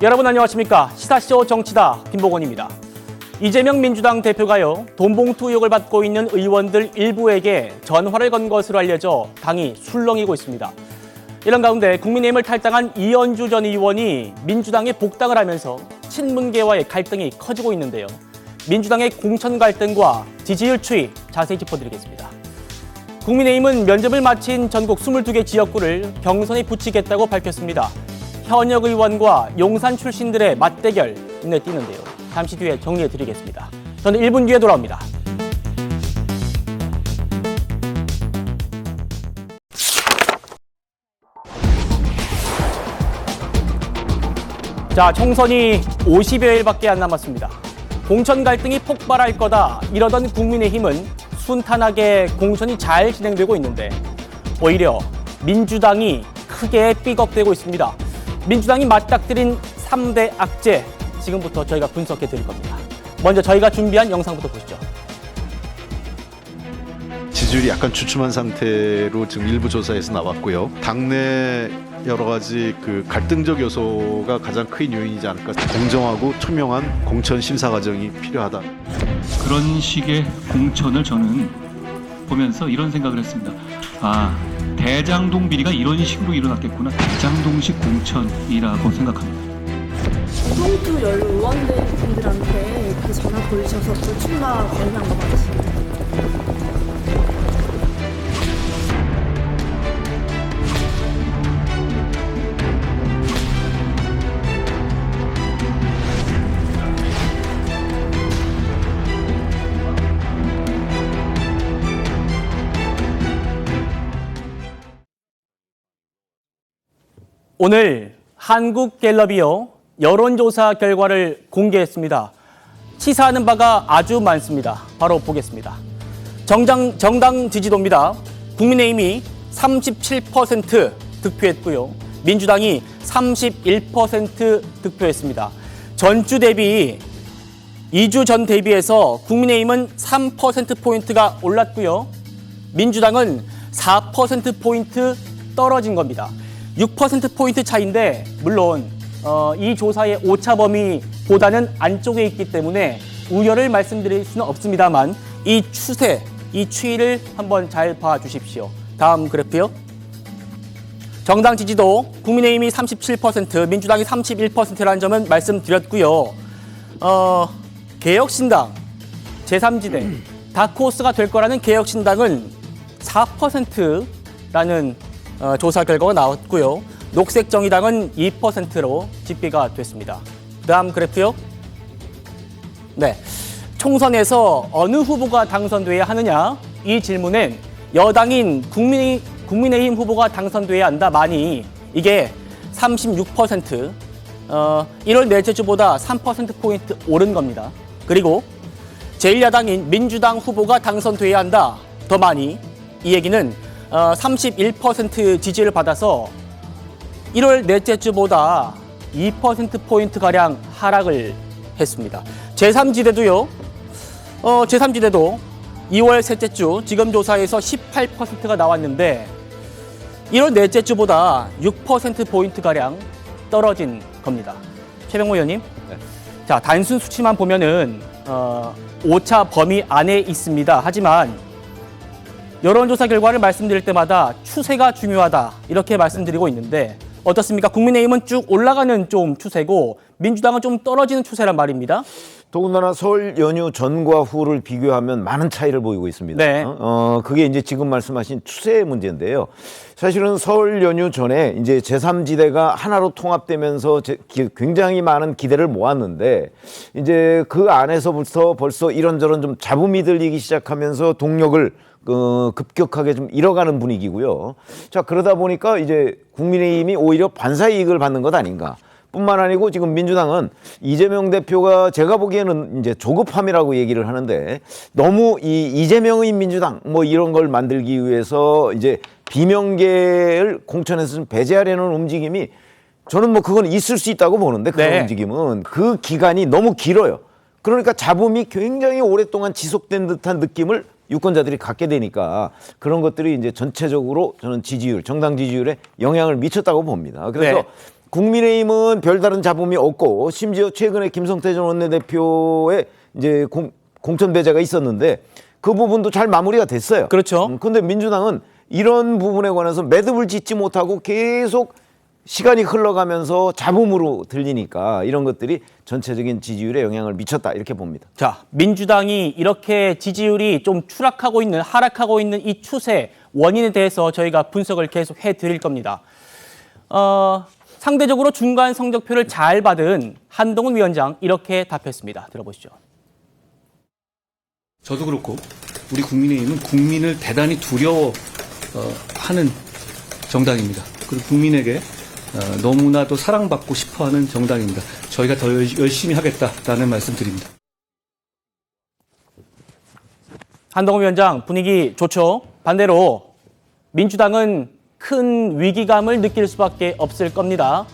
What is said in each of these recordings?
여러분 안녕하십니까? 시사쇼 정치다 김보건입니다. 이재명 민주당 대표가요, 돈봉투 의혹을 받고 있는 의원들 일부에게 전화를 건 것으로 알려져 당이 술렁이고 있습니다. 이런 가운데 국민의힘을 탈당한 이현주 전 의원이 민주당에 복당을 하면서 친문계와의 갈등이 커지고 있는데요. 민주당의 공천 갈등과 지지율 추이 자세히 짚어드리겠습니다. 국민의힘은 면접을 마친 전국 22개 지역구를 경선에 붙이겠다고 밝혔습니다. 현역 의원과 용산 출신들의 맞대결 눈에 띄는데요. 잠시 뒤에 정리해드리겠습니다. 저는 1분 뒤에 돌아옵니다. 자, 총선이 50여일밖에 안 남았습니다. 공천 갈등이 폭발할 거다 이러던 국민의힘은 순탄하게 공천이 잘 진행되고 있는데 오히려 민주당이 크게 삐걱대고 있습니다. 민주당이 맞닥뜨린 3대 악재, 지금부터 저희가 분석해 드릴 겁니다. 먼저 저희가 준비한 영상부터 보시죠. 지지율이 약간 주춤한 상태로 지금 일부 조사에서 나왔고요. 당내 여러 가지 갈등적 요소가 가장 큰 요인이지 않을까. 공정하고 투명한 공천 심사 과정이 필요하다. 그런 식의 공천을 저는 보면서 이런 생각을 했습니다. 대장동 비리가 이런 식으로 일어났겠구나. 대장동식 공천이라고 생각합니다. 동봉투 열 의원들한테 그 전화 돌리셔서 그 출마 권유한 거 맞으십니까? 오늘 한국갤럽이요, 여론조사 결과를 공개했습니다. 시사하는 바가 아주 많습니다. 바로 보겠습니다. 정당 지지도입니다. 국민의힘이 37% 득표했고요. 민주당이 31% 득표했습니다. 전주 대비 2주 전 대비해서 국민의힘은 3%포인트가 올랐고요. 민주당은 4%포인트 떨어진 겁니다. 6%포인트 차이인데 물론 이 조사의 오차 범위보다는 안쪽에 있기 때문에 우려를 말씀드릴 수는 없습니다만 이 추세, 이 추이를 한번 잘 봐주십시오. 다음 그래프요. 정당 지지도 국민의힘이 37%, 민주당이 31%라는 점은 말씀드렸고요. 개혁신당, 제3지대, 다크호스가 될 거라는 개혁신당은 4%라는 조사 결과가 나왔고요. 녹색정의당은 2%로 집계가 됐습니다. 다음 그래프요. 네, 총선에서 어느 후보가 당선돼야 하느냐? 이 질문엔 여당인 국민의힘 후보가 당선돼야 한다 많이, 이게 36%, 1월 넷째 주보다 3%포인트 오른 겁니다. 그리고 제1야당인 민주당 후보가 당선돼야 한다 더 많이, 이 얘기는 31% 지지를 받아서 1월 넷째 주보다 2%포인트가량 하락을 했습니다. 제3지대도요, 제3지대도 2월 셋째 주 지금 조사에서 18%가 나왔는데 1월 넷째 주보다 6%포인트가량 떨어진 겁니다. 최병모 의원님. 네. 자, 단순 수치만 보면은 오차 범위 안에 있습니다. 하지만 여론조사 결과를 말씀드릴 때마다 추세가 중요하다 이렇게 말씀드리고 있는데 어떻습니까? 국민의힘은 쭉 올라가는 좀 추세고 민주당은 좀 떨어지는 추세란 말입니다. 더군다나 설 연휴 전과 후를 비교하면 많은 차이를 보이고 있습니다. 네. 그게 이제 지금 말씀하신 추세의 문제인데요. 사실은 설 연휴 전에 이제 제3지대가 하나로 통합되면서 굉장히 많은 기대를 모았는데 이제 그 안에서부터 벌써 이런저런 좀 잡음이 들리기 시작하면서 동력을 급격하게 좀 잃어가는 분위기고요. 자, 그러다 보니까 이제 국민의힘이 오히려 반사이익을 받는 것 아닌가. 뿐만 아니고 지금 민주당은 이재명 대표가 제가 보기에는 이제 조급함이라고 얘기를 하는데 너무 이재명의 민주당 뭐 이런 걸 만들기 위해서 이제 비명계를 공천에서 좀 배제하려는 움직임이 저는 뭐 그건 있을 수 있다고 보는데 그런 네. 움직임은 그 기간이 너무 길어요. 그러니까 잡음이 굉장히 오랫동안 지속된 듯한 느낌을 유권자들이 갖게 되니까 그런 것들이 이제 전체적으로 저는 지지율, 정당 지지율에 영향을 미쳤다고 봅니다. 그래서 네. 국민의힘은 별다른 잡음이 없고 심지어 최근에 김성태 전 원내대표의 이제 공천 배제가 있었는데 그 부분도 잘 마무리가 됐어요. 그렇죠. 그런데 민주당은 이런 부분에 관해서 매듭을 짓지 못하고 계속 시간이 흘러가면서 잡음으로 들리니까 이런 것들이 전체적인 지지율에 영향을 미쳤다 이렇게 봅니다. 자, 민주당이 이렇게 지지율이 좀 하락하고 있는 이 추세 원인에 대해서 저희가 분석을 계속 해드릴 겁니다. 상대적으로 중간 성적표를 잘 받은 한동훈 위원장 이렇게 답했습니다. 들어보시죠. 저도 그렇고 우리 국민의힘은 국민을 대단히 두려워하는 정당입니다. 그리고 국민에게 너무나도 사랑받고 싶어하는 정당입니다. 저희가 더 열심히 하겠다라는 말씀드립니다. 한동훈 위원장 분위기 좋죠. 반대로 민주당은 큰 위기감을 느낄 수밖에 없을 겁니다.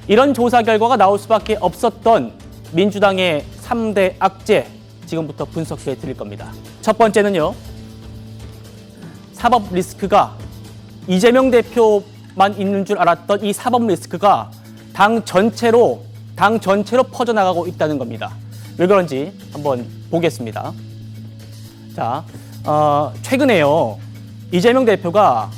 이런 조사 결과가 나올 수밖에 없었던 민주당의 3대 악재 지금부터 분석해 드릴 겁니다. 첫 번째는요. 사법 리스크가 이재명 대표만 있는 줄 알았던 이 사법 리스크가 당 전체로 퍼져나가고 있다는 겁니다. 왜 그런지 한번 보겠습니다. 자, 최근에요. 이재명 대표가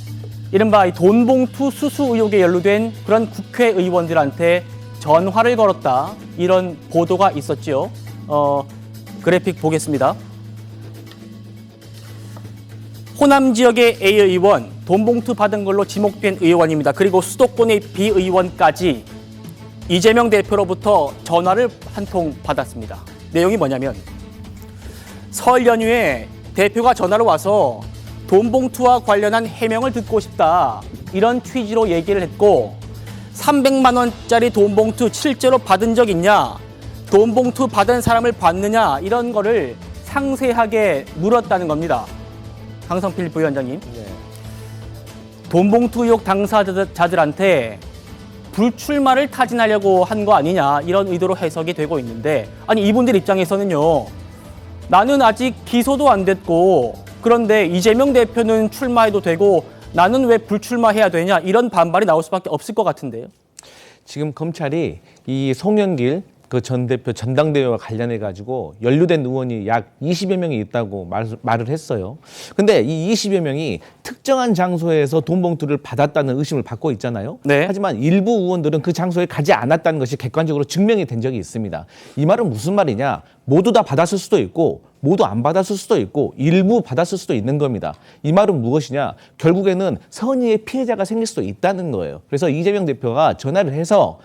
이른바 이 돈봉투 수수 의혹에 연루된 그런 국회의원들한테 전화를 걸었다. 이런 보도가 있었죠. 그래픽 보겠습니다. 호남 지역의 A 의원, 돈봉투 받은 걸로 지목된 의원입니다. 그리고 수도권의 B 의원까지 이재명 대표로부터 전화를 한 통 받았습니다. 내용이 뭐냐면 설 연휴에 대표가 전화로 와서 돈봉투와 관련한 해명을 듣고 싶다. 이런 취지로 얘기를 했고 300만 원짜리 돈봉투 실제로 받은 적 있냐? 돈봉투 받은 사람을 봤느냐? 이런 거를 상세하게 물었다는 겁니다. 강성필 부위원장님. 돈봉투 의혹 당사자들한테 불출마를 타진하려고 한 거 아니냐 이런 의도로 해석이 되고 있는데 아니 이분들 입장에서는요. 나는 아직 기소도 안 됐고 그런데 이재명 대표는 출마해도 되고 나는 왜 불출마해야 되냐 이런 반발이 나올 수밖에 없을 것 같은데요. 지금 검찰이 이 송영길 그 전 대표 전당대회와 관련해 가지고 연루된 의원이 약 20여 명이 있다고 말을 했어요. 근데 이 20여 명이 특정한 장소에서 돈봉투를 받았다는 의심을 받고 있잖아요. 네. 하지만 일부 의원들은 그 장소에 가지 않았다는 것이 객관적으로 증명이 된 적이 있습니다. 이 말은 무슨 말이냐? 모두 다 받았을 수도 있고 모두 안 받았을 수도 있고 일부 받았을 수도 있는 겁니다. 이 말은 무엇이냐? 결국에는 선의의 피해자가 생길 수도 있다는 거예요. 그래서 이재명 대표가 전화를 해서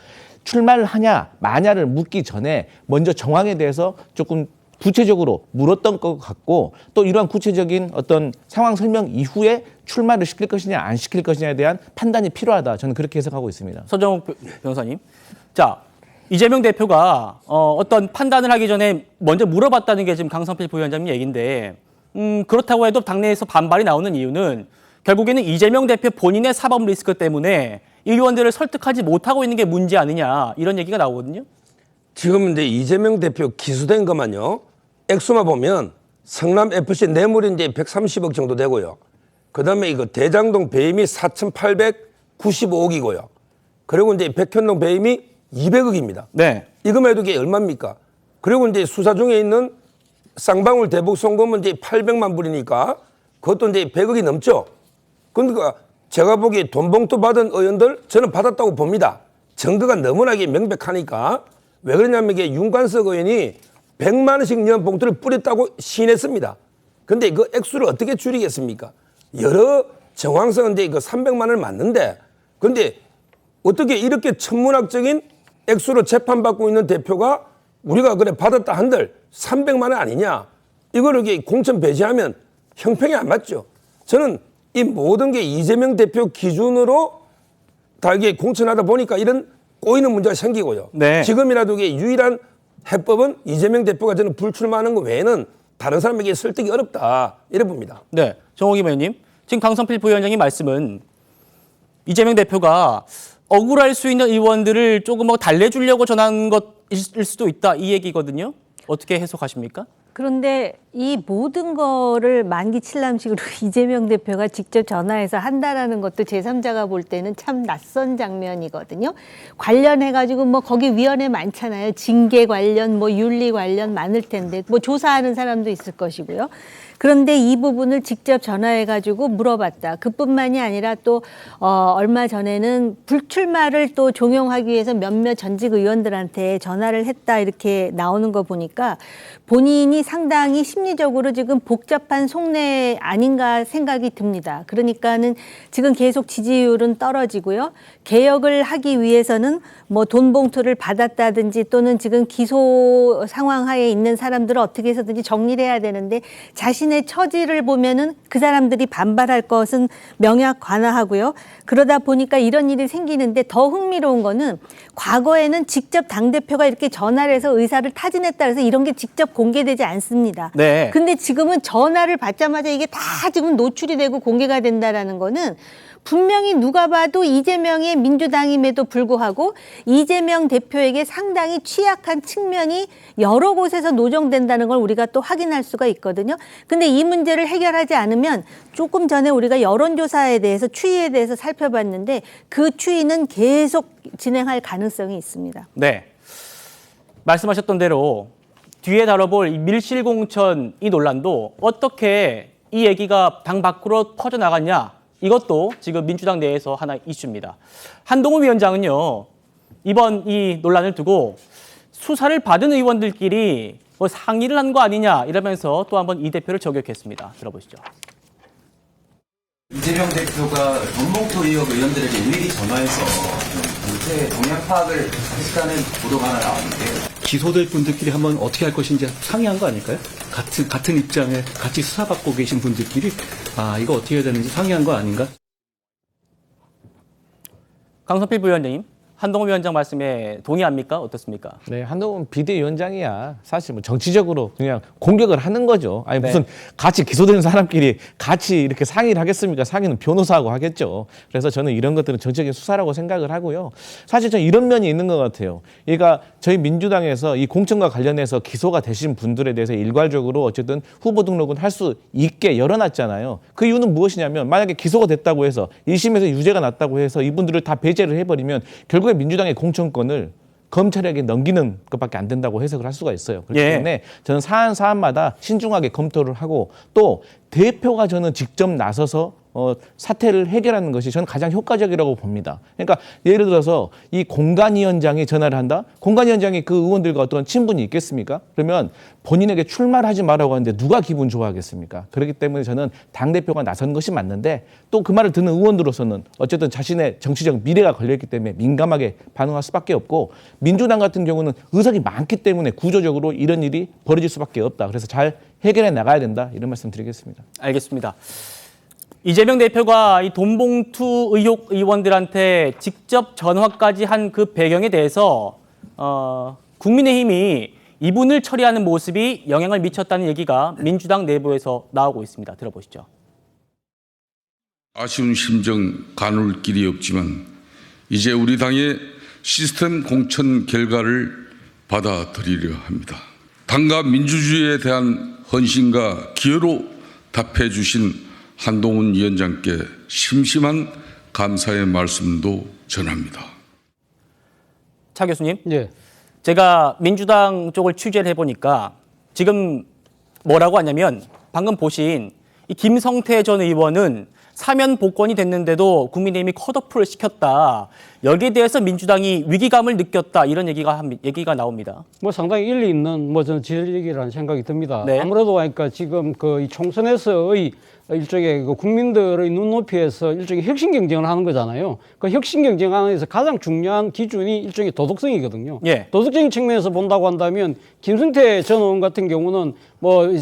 출마를 하냐 마냐를 묻기 전에 먼저 정황에 대해서 조금 구체적으로 물었던 것 같고 또 이러한 구체적인 어떤 상황 설명 이후에 출마를 시킬 것이냐 안 시킬 것이냐에 대한 판단이 필요하다. 저는 그렇게 해석하고 있습니다. 서정욱 변호사님. 자, 이재명 대표가 어떤 판단을 하기 전에 먼저 물어봤다는 게 지금 강성필 부위원장님 얘기인데 그렇다고 해도 당내에서 반발이 나오는 이유는 결국에는 이재명 대표 본인의 사법 리스크 때문에 의원들을 설득하지 못하고 있는 게 문제 아니냐 이런 얘기가 나오거든요. 지금 이제 이재명 대표 기소된 것만요. 액수만 보면 성남FC 뇌물이 이제 130억 정도 되고요. 그다음에 이거 대장동 배임이 4,895억이고요. 그리고 이제 백현동 배임이 200억입니다. 네. 이거만 해도 이게 얼마입니까? 그리고 이제 수사 중에 있는 쌍방울 대북 송금은 이제 800만 불이니까 그것도 이제 100억이 넘죠. 그러니까 제가 보기에 돈봉투 받은 의원들 저는 받았다고 봅니다. 증거가 너무나게 명백하니까. 왜 그러냐면 이게 윤관석 의원이 100만 원씩 연 봉투를 뿌렸다고 시인했습니다. 근데 그 액수를 어떻게 줄이겠습니까? 여러 정황성인데 이거 300만 원을 맞는데 근데 어떻게 이렇게 천문학적인 액수로 재판받고 있는 대표가 우리가 그래 받았다 한들 300만 원 아니냐? 이걸 이렇게 공천 배제하면 형평이 안 맞죠. 저는 이 모든 게 이재명 대표 기준으로 다 이게 공천하다 보니까 이런 꼬이는 문제가 생기고요. 네. 지금이라도 이게 유일한 해법은 이재명 대표가 저는 불출마하는 것 외에는 다른 사람에게 설득이 어렵다 이래 봅니다. 네, 정호기 의원님. 지금 강성필 부위원장의 말씀은 이재명 대표가 억울할 수 있는 의원들을 조금 달래주려고 전한 것일 수도 있다 이 얘기거든요. 어떻게 해석하십니까? 그런데 이 모든 거를 만기 칠남식으로 이재명 대표가 직접 전화해서 한다라는 것도 제3자가 볼 때는 참 낯선 장면이거든요. 관련해가지고 뭐 거기 위원회 많잖아요. 징계 관련, 뭐 윤리 관련 많을 텐데 뭐 조사하는 사람도 있을 것이고요. 그런데 이 부분을 직접 전화해가지고 물어봤다. 그뿐만이 아니라 또 얼마 전에는 불출마를 또 종용하기 위해서 몇몇 전직 의원들한테 전화를 했다 이렇게 나오는 거 보니까 본인이 상당히 심리적으로 지금 복잡한 속내 아닌가 생각이 듭니다. 그러니까는 지금 계속 지지율은 떨어지고요. 개혁을 하기 위해서는 뭐 돈 봉투를 받았다든지 또는 지금 기소 상황 하에 있는 사람들을 어떻게 해서든지 정리를 해야 되는데 자신의 처지를 보면은 그 사람들이 반발할 것은 명확관화하고요. 그러다 보니까 이런 일이 생기는데 더 흥미로운 거는 과거에는 직접 당대표가 이렇게 전화를 해서 의사를 타진했다 해서 이런 게 직접 공개되지 않습니다. 네. 근데 지금은 전화를 받자마자 이게 다 지금 노출이 되고 공개가 된다라는 거는 분명히 누가 봐도 이재명의 민주당임에도 불구하고 이재명 대표에게 상당히 취약한 측면이 여러 곳에서 노정된다는 걸 우리가 또 확인할 수가 있거든요. 근데 이 문제를 해결하지 않으면 조금 전에 우리가 여론조사에 대해서 추이에 대해서 살펴봤는데 그 추이는 계속 진행할 가능성이 있습니다. 네. 말씀하셨던 대로 뒤에 다뤄볼 이 밀실공천 이 논란도 어떻게 이 얘기가 당 밖으로 퍼져나갔냐 이것도 지금 민주당 내에서 하나 이슈입니다. 한동훈 위원장은요. 이번 이 논란을 두고 수사를 받은 의원들끼리 뭐 상의를 한 거 아니냐 이러면서 또 한번 이 대표를 저격했습니다. 들어보시죠. 이재명 대표가 돈봉투 의혹 의원들에게 일일이 전화해서 전체 동향 파악을 했다는 보도가 하나 나왔는데 기소될 분들끼리 한번 어떻게 할 것인지 상의한 거 아닐까요? 같은 입장에 같이 수사받고 계신 분들끼리 이거 어떻게 해야 되는지 상의한 거 아닌가? 강성필 부위원장님, 한동훈 위원장 말씀에 동의합니까? 어떻습니까? 네, 한동훈 비대위원장이야 사실 뭐 정치적으로 그냥 공격을 하는 거죠. 아니 무슨 같이 기소된 사람끼리 같이 이렇게 상의를 하겠습니까? 상의는 변호사하고 하겠죠. 그래서 저는 이런 것들은 정치적인 수사라고 생각을 하고요. 사실 저는 이런 면이 있는 것 같아요. 그러니까 저희 민주당에서 이 공천과 관련해서 기소가 되신 분들에 대해서 일괄적으로 어쨌든 후보 등록은 할 수 있게 열어놨잖아요. 그 이유는 무엇이냐면 만약에 기소가 됐다고 해서 1심에서 유죄가 났다고 해서 이분들을 다 배제를 해버리면 결국에 민주당의 공천권을 검찰에게 넘기는 것밖에 안 된다고 해석을 할 수가 있어요. 그렇기 때문에 저는 사안마다 신중하게 검토를 하고 또 대표가 저는 직접 나서서 사태를 해결하는 것이 저는 가장 효과적이라고 봅니다. 그러니까 예를 들어서 이 공관위원장이 전화를 한다? 공관위원장이 그 의원들과 어떤 친분이 있겠습니까? 그러면 본인에게 출마를 하지 말라고 하는데 누가 기분 좋아하겠습니까? 그렇기 때문에 저는 당대표가 나선 것이 맞는데 또 그 말을 듣는 의원들로서는 어쨌든 자신의 정치적 미래가 걸려있기 때문에 민감하게 반응할 수밖에 없고 민주당 같은 경우는 의석이 많기 때문에 구조적으로 이런 일이 벌어질 수밖에 없다. 그래서 잘 해결해 나가야 된다. 이런 말씀 드리겠습니다. 알겠습니다. 이재명 대표가 이 돈봉투 의혹 의원들한테 직접 전화까지 한 그 배경에 대해서 국민의힘이 이분을 처리하는 모습이 영향을 미쳤다는 얘기가 민주당 내부에서 나오고 있습니다. 들어보시죠. 아쉬운 심정 가눌 길이 없지만 이제 우리 당의 시스템 공천 결과를 받아들이려 합니다. 당과 민주주의에 대한 헌신과 기여로 답해 주신 한동훈 위원장께 심심한 감사의 말씀도 전합니다. 차 교수님, 예. 제가 민주당 쪽을 취재를 해보니까 지금 뭐라고 하냐면 방금 보신 이 김성태 전 의원은 사면 복권이 됐는데도 국민의힘이 컷오프를 시켰다. 여기에 대해서 민주당이 위기감을 느꼈다. 이런 얘기가 나옵니다. 뭐 상당히 일리 있는 저는 지적이라는 생각이 듭니다. 네. 아무래도 그러니까 지금 이 총선에서의 일종의 국민들의 눈높이에서 일종의 혁신 경쟁을 하는 거잖아요. 그 혁신 경쟁하면서 가장 중요한 기준이 일종의 도덕성이거든요. 예. 도덕적인 측면에서 본다고 한다면 김승태 전 의원 같은 경우는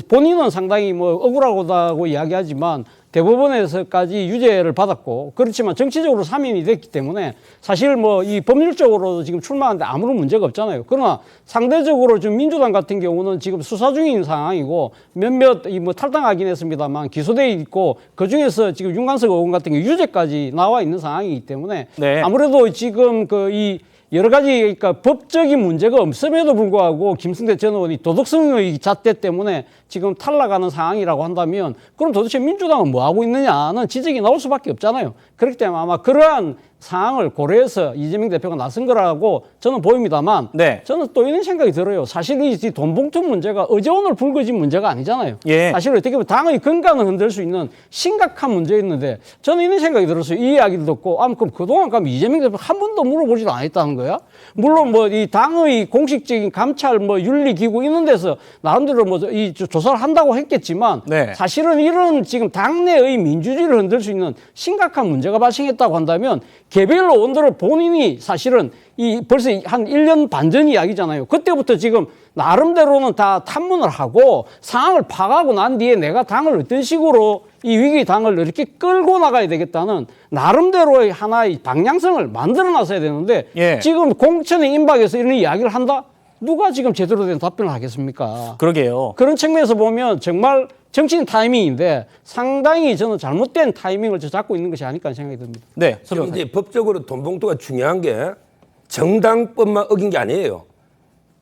본인은 상당히 억울하다고 이야기하지만 대법원에서까지 유죄를 받았고 그렇지만 정치적으로 사면이 됐기 때문에 사실 이 법률적으로 지금 출마하는데 아무런 문제가 없잖아요. 그러나 상대적으로 좀 민주당 같은 경우는 지금 수사 중인 상황이고 몇몇 탈당하긴 했습니다만 기소돼 있고 그 중에서 지금 윤관석 의원 같은 경우 유죄까지 나와 있는 상황이기 때문에 네. 아무래도 지금 이 여러 가지 그러니까 법적인 문제가 없음에도 불구하고 김승태 전 의원이 도덕성의 잣대 때문에 지금 탈락하는 상황이라고 한다면 그럼 도대체 민주당은 뭐 하고 있느냐는 지적이 나올 수밖에 없잖아요. 그렇기 때문에 아마 그러한 상황을 고려해서 이재명 대표가 나선 거라고 저는 보입니다만 네. 저는 또 이런 생각이 들어요. 사실 이 돈봉투 문제가 어제 오늘 불거진 문제가 아니잖아요. 예. 사실 어떻게 보면 당의 건강을 흔들 수 있는 심각한 문제였는데 저는 이런 생각이 들었어요. 이 이야기를 듣고 그럼 그동안 그럼 이재명 대표 한 번도 물어보지도 않았다는 거야? 물론 뭐 이 당의 공식적인 감찰 뭐 윤리기구 있는 데서 나름대로 뭐 이 조사를 한다고 했겠지만 네. 사실은 이런 지금 당내의 민주주의를 흔들 수 있는 심각한 문제가 발생했다고 한다면 개별 의원들을 본인이 사실은 이 벌써 한 1년 반 전 이야기잖아요. 그때부터 지금 나름대로는 다 탐문을 하고 상황을 파악하고 난 뒤에 내가 당을 어떤 식으로 이 위기 당을 이렇게 끌고 나가야 되겠다는 나름대로의 하나의 방향성을 만들어 놨어야 되는데 예. 지금 공천에 임박해서 이런 이야기를 한다? 누가 지금 제대로 된 답변을 하겠습니까? 그러게요. 그런 측면에서 보면 정말 정치인 타이밍인데 상당히 저는 잘못된 타이밍을 잡고 있는 것이 아닐까 하는 생각이 듭니다. 네. 지금 이제 법적으로 돈봉투가 중요한 게 정당법만 어긴 게 아니에요.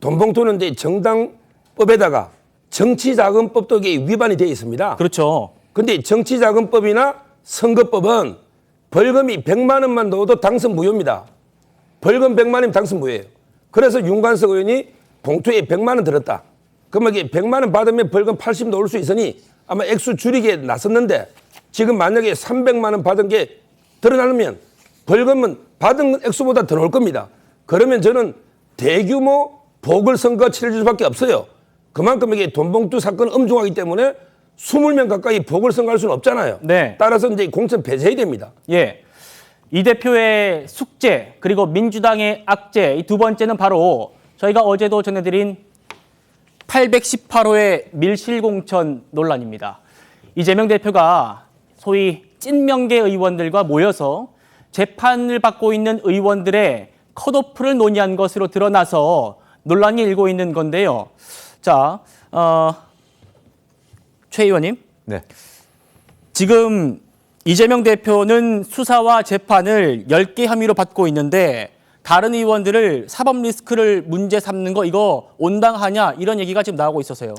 돈봉투는 이제 정당법에다가 정치자금법도 이게 위반이 되어 있습니다. 그렇죠. 근데 정치자금법이나 선거법은 벌금이 100만 원만 넣어도 당선 무효입니다. 벌금 100만 원이면 당선 무효예요. 그래서 윤관석 의원이 봉투에 100만 원 들었다. 그러면 이게 100만 원 받으면 벌금 80 넣을 수 있으니 아마 액수 줄이기에 나섰는데 지금 만약에 300만 원 받은 게 드러나면 벌금은 받은 액수보다 더 넣을 겁니다. 그러면 저는 대규모 보궐선거 치러질 수밖에 없어요. 그만큼 이게 돈봉투 사건은 엄중하기 때문에 20명 가까이 보궐선거 할 수는 없잖아요. 네. 따라서 이제 공천 폐지해야 됩니다. 예. 이 대표의 숙제 그리고 민주당의 악재 이 두 번째는 바로 저희가 어제도 전해드린 818호의 밀실공천 논란입니다. 이재명 대표가 소위 찐명계 의원들과 모여서 재판을 받고 있는 의원들의 컷오프를 논의한 것으로 드러나서 논란이 일고 있는 건데요. 자, 최 의원님. 네. 지금 이재명 대표는 수사와 재판을 10개 혐의로 받고 있는데 다른 의원들을 사법 리스크를 문제 삼는 거 이거 온당하냐 이런 얘기가 지금 나오고 있어서요.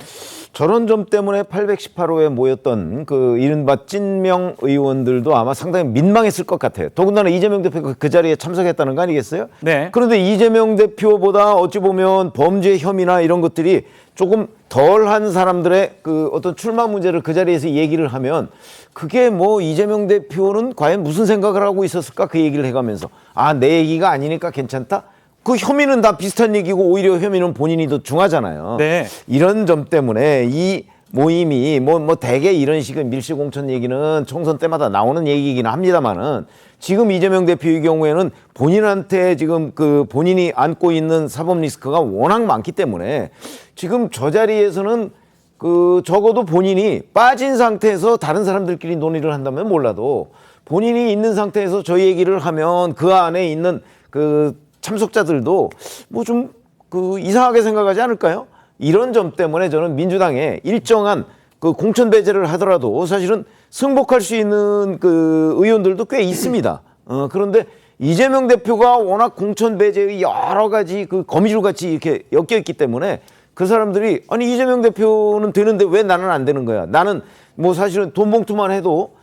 저런 점 때문에 818호에 모였던 그 이른바 찐명 의원들도 아마 상당히 민망했을 것 같아요. 더군다나 이재명 대표가 그 자리에 참석했다는 거 아니겠어요? 네. 그런데 이재명 대표보다 어찌 보면 범죄 혐의나 이런 것들이 조금 덜한 사람들의 그 어떤 출마 문제를 그 자리에서 얘기를 하면 그게 뭐 이재명 대표는 과연 무슨 생각을 하고 있었을까 그 얘기를 해가면서 내 얘기가 아니니까 괜찮다? 그 혐의는 다 비슷한 얘기고 오히려 혐의는 본인이 더 중하잖아요. 네. 이런 점 때문에 이 모임이 뭐 대개 이런 식의 밀실공천 얘기는 총선 때마다 나오는 얘기이긴 합니다만은 지금 이재명 대표의 경우에는 본인한테 지금 그 본인이 안고 있는 사법 리스크가 워낙 많기 때문에 지금 저 자리에서는 그 적어도 본인이 빠진 상태에서 다른 사람들끼리 논의를 한다면 몰라도 본인이 있는 상태에서 저 얘기를 하면 그 안에 있는 그 참석자들도 뭐 좀 그 이상하게 생각하지 않을까요? 이런 점 때문에 저는 민주당에 일정한 그 공천 배제를 하더라도 사실은 승복할 수 있는 그 의원들도 꽤 있습니다. 그런데 이재명 대표가 워낙 공천 배제의 여러 가지 그 거미줄 같이 이렇게 엮여 있기 때문에 그 사람들이 아니 이재명 대표는 되는데 왜 나는 안 되는 거야? 나는 뭐 사실은 돈봉투만 해도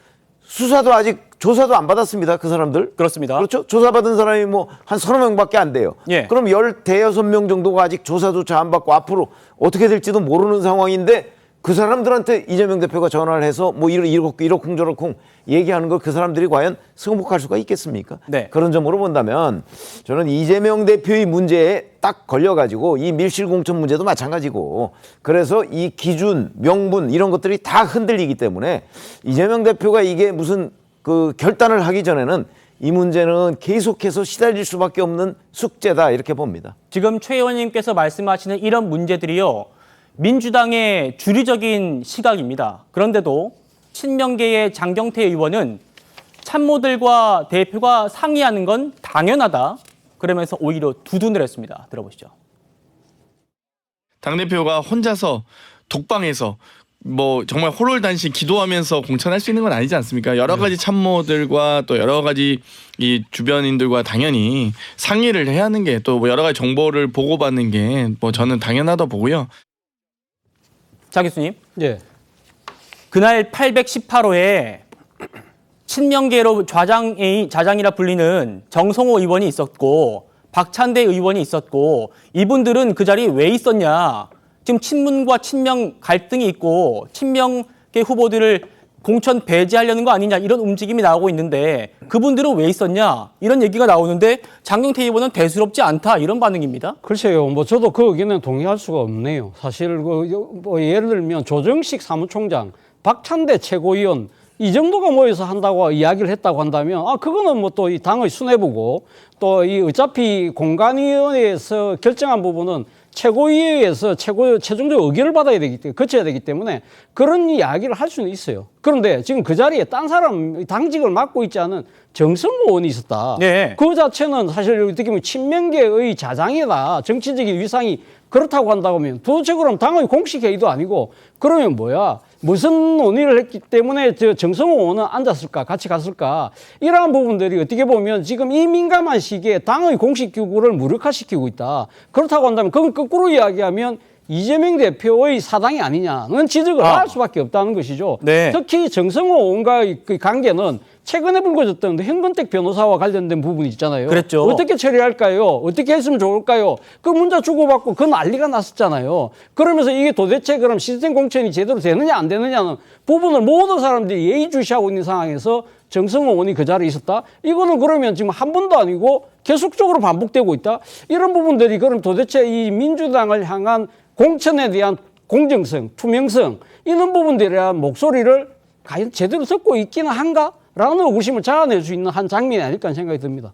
수사도 아직 조사도 안 받았습니다. 그 사람들. 그렇습니다. 그렇죠? 조사받은 사람이 뭐 한 서너 명밖에 안 돼요. 예. 그럼 16명 정도가 아직 조사조차 안 받고 앞으로 어떻게 될지도 모르는 상황인데 그 사람들한테 이재명 대표가 전화를 해서 뭐 이러쿵 저러쿵 얘기하는 걸 그 사람들이 과연 승복할 수가 있겠습니까? 네. 그런 점으로 본다면 저는 이재명 대표의 문제에 딱 걸려가지고 이 밀실공천 문제도 마찬가지고 그래서 이 기준, 명분 이런 것들이 다 흔들리기 때문에 이재명 대표가 이게 무슨 그 결단을 하기 전에는 이 문제는 계속해서 시달릴 수밖에 없는 숙제다 이렇게 봅니다. 지금 최 의원님께서 말씀하시는 이런 문제들이요. 민주당의 주류적인 시각입니다. 그런데도 친명계의 장경태 의원은 참모들과 대표가 상의하는 건 당연하다. 그러면서 오히려 두둔을 했습니다. 들어보시죠. 당대표가 혼자서 독방에서 뭐 정말 호롤단신 기도하면서 공천할 수 있는 건 아니지 않습니까? 여러 가지 참모들과 또 여러 가지 이 주변인들과 당연히 상의를 해야 하는 게 또 뭐 여러 가지 정보를 보고받는 게 뭐 저는 당연하다 보고요. 자 교수님. 예. 그날 818호에 친명계로 좌장이라 불리는 정성호 의원이 있었고 박찬대 의원이 있었고 이분들은 그 자리에 왜 있었냐. 지금 친문과 친명 갈등이 있고 친명계 후보들을 공천 배제하려는 거 아니냐 이런 움직임이 나오고 있는데 그분들은 왜 있었냐 이런 얘기가 나오는데 장경태 의원은 대수롭지 않다 이런 반응입니다. 글쎄요, 뭐 저도 그 의견은 동의할 수가 없네요. 사실 뭐 예를 들면 조정식 사무총장, 박찬대 최고위원 이 정도가 모여서 한다고 이야기를 했다고 한다면 그거는 뭐 또 이 당의 수뇌부고 또 이 어차피 공관위원회에서 결정한 부분은 최고위에서 최종적 의견을 받아야 되기 때문에 거쳐야 되기 때문에 그런 이야기를 할 수는 있어요. 그런데 지금 그 자리에 딴 사람 당직을 맡고 있지 않은 정성호 의원이 있었다. 네. 그 자체는 사실 어떻게 보면 친명계의 자장이다. 정치적인 위상이 그렇다고 한다고 하면 도대체 그럼 당의 공식 회의도 아니고 그러면 뭐야? 무슨 논의를 했기 때문에 저 정성호 의원은 앉았을까? 같이 갔을까? 이러한 부분들이 어떻게 보면 지금 이 민감한 시기에 당의 공식 기구를 무력화시키고 있다. 그렇다고 한다면 그건 거꾸로 이야기하면 이재명 대표의 사당이 아니냐는 지적을 할 수밖에 없다는 것이죠. 네. 특히 정성호 의원과의 그 관계는 최근에 불거졌던 현근택 변호사와 관련된 부분이 있잖아요. 그랬죠. 어떻게 처리할까요? 어떻게 했으면 좋을까요? 그 문자 주고받고 그 난리가 났었잖아요. 그러면서 이게 도대체 그럼 시스템 공천이 제대로 되느냐 안 되느냐는 부분을 모든 사람들이 예의주시하고 있는 상황에서 정성호 의원이 그 자리에 있었다? 이거는 그러면 지금 한 번도 아니고 계속적으로 반복되고 있다? 이런 부분들이 그럼 도대체 이 민주당을 향한 공천에 대한 공정성, 투명성 이런 부분들에 대한 목소리를 과연 제대로 듣고 있기는 한가? 라는 의구심을 자아낼 수 있는 한 장면이 아닐까 하는 생각이 듭니다.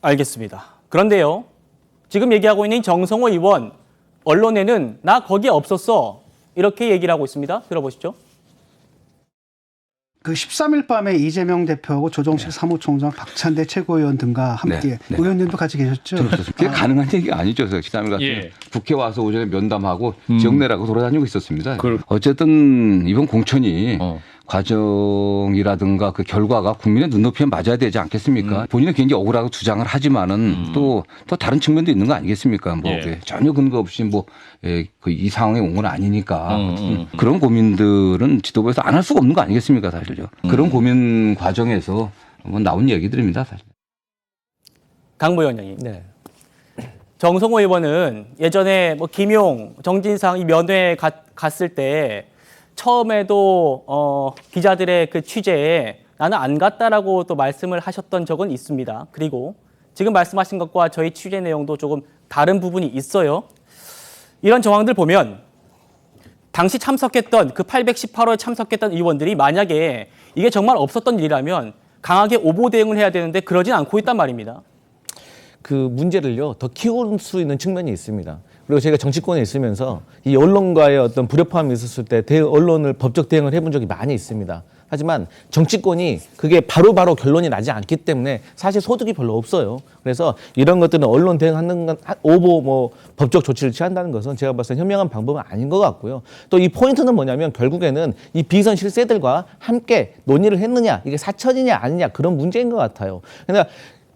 알겠습니다. 그런데요. 지금 얘기하고 있는 정성호 의원 언론에는 나 거기에 없었어 이렇게 얘기를 하고 있습니다. 들어보시죠. 그 13일 밤에 이재명 대표하고 조정식 사무총장, 박찬대 최고위원 등과 함께 의원님도 같이 계셨죠? 그게 가능한 얘기가 아니죠. 13일 같은 국회 와서 오전에 면담하고 지역 내라고 돌아다니고 있었습니다. 어쨌든 이번 공천이 과정이라든가 그 결과가 국민의 눈높이에 맞아야 되지 않겠습니까? 본인은 굉장히 억울하고 주장을 하지만은 또 다른 측면도 있는 거 아니겠습니까? 뭐 전혀 근거 없이 이 상황에 온 건 아니니까 그런 고민들은 지도부에서 안 할 수가 없는 거 아니겠습니까? 사실요. 그런 고민 과정에서 나온 얘기들입니다. 사실. 강모 위원장님. 네. 정성호 의원은 예전에 뭐 김용, 정진상 이 면회에 갔을 때 처음에도 기자들의 그 취재에 나는 안 갔다라고 또 말씀을 하셨던 적은 있습니다. 그리고 지금 말씀하신 것과 저희 취재 내용도 조금 다른 부분이 있어요. 이런 정황들 보면 당시 참석했던 그 818호에 참석했던 의원들이 만약에 이게 정말 없었던 일이라면 강하게 오보 대응을 해야 되는데 그러진 않고 있단 말입니다. 그 문제를요 더 키울 수 있는 측면이 있습니다. 그리고 제가 정치권에 있으면서 이 언론과의 어떤 불협화음이 있었을 때 언론을 법적 대응을 해본 적이 많이 있습니다. 하지만 정치권이 그게 바로바로 결론이 나지 않기 때문에 사실 소득이 별로 없어요. 그래서 이런 것들은 언론 대응하는 건 오보 법적 조치를 취한다는 것은 제가 봤을 때 현명한 방법은 아닌 것 같고요. 또 이 포인트는 뭐냐면 결국에는 이 비선 실세들과 함께 논의를 했느냐 이게 사천이냐 아니냐 그런 문제인 것 같아요. 그러니까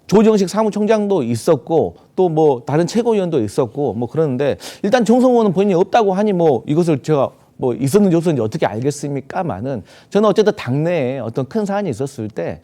조정식 사무총장도 있었고 또 뭐 다른 최고위원도 있었고 뭐 그러는데 일단 정성호 의원은 본인이 없다고 하니 뭐 이것을 제가 뭐 있었는지 없었는지 어떻게 알겠습니까만은 저는 어쨌든 당내에 어떤 큰 사안이 있었을 때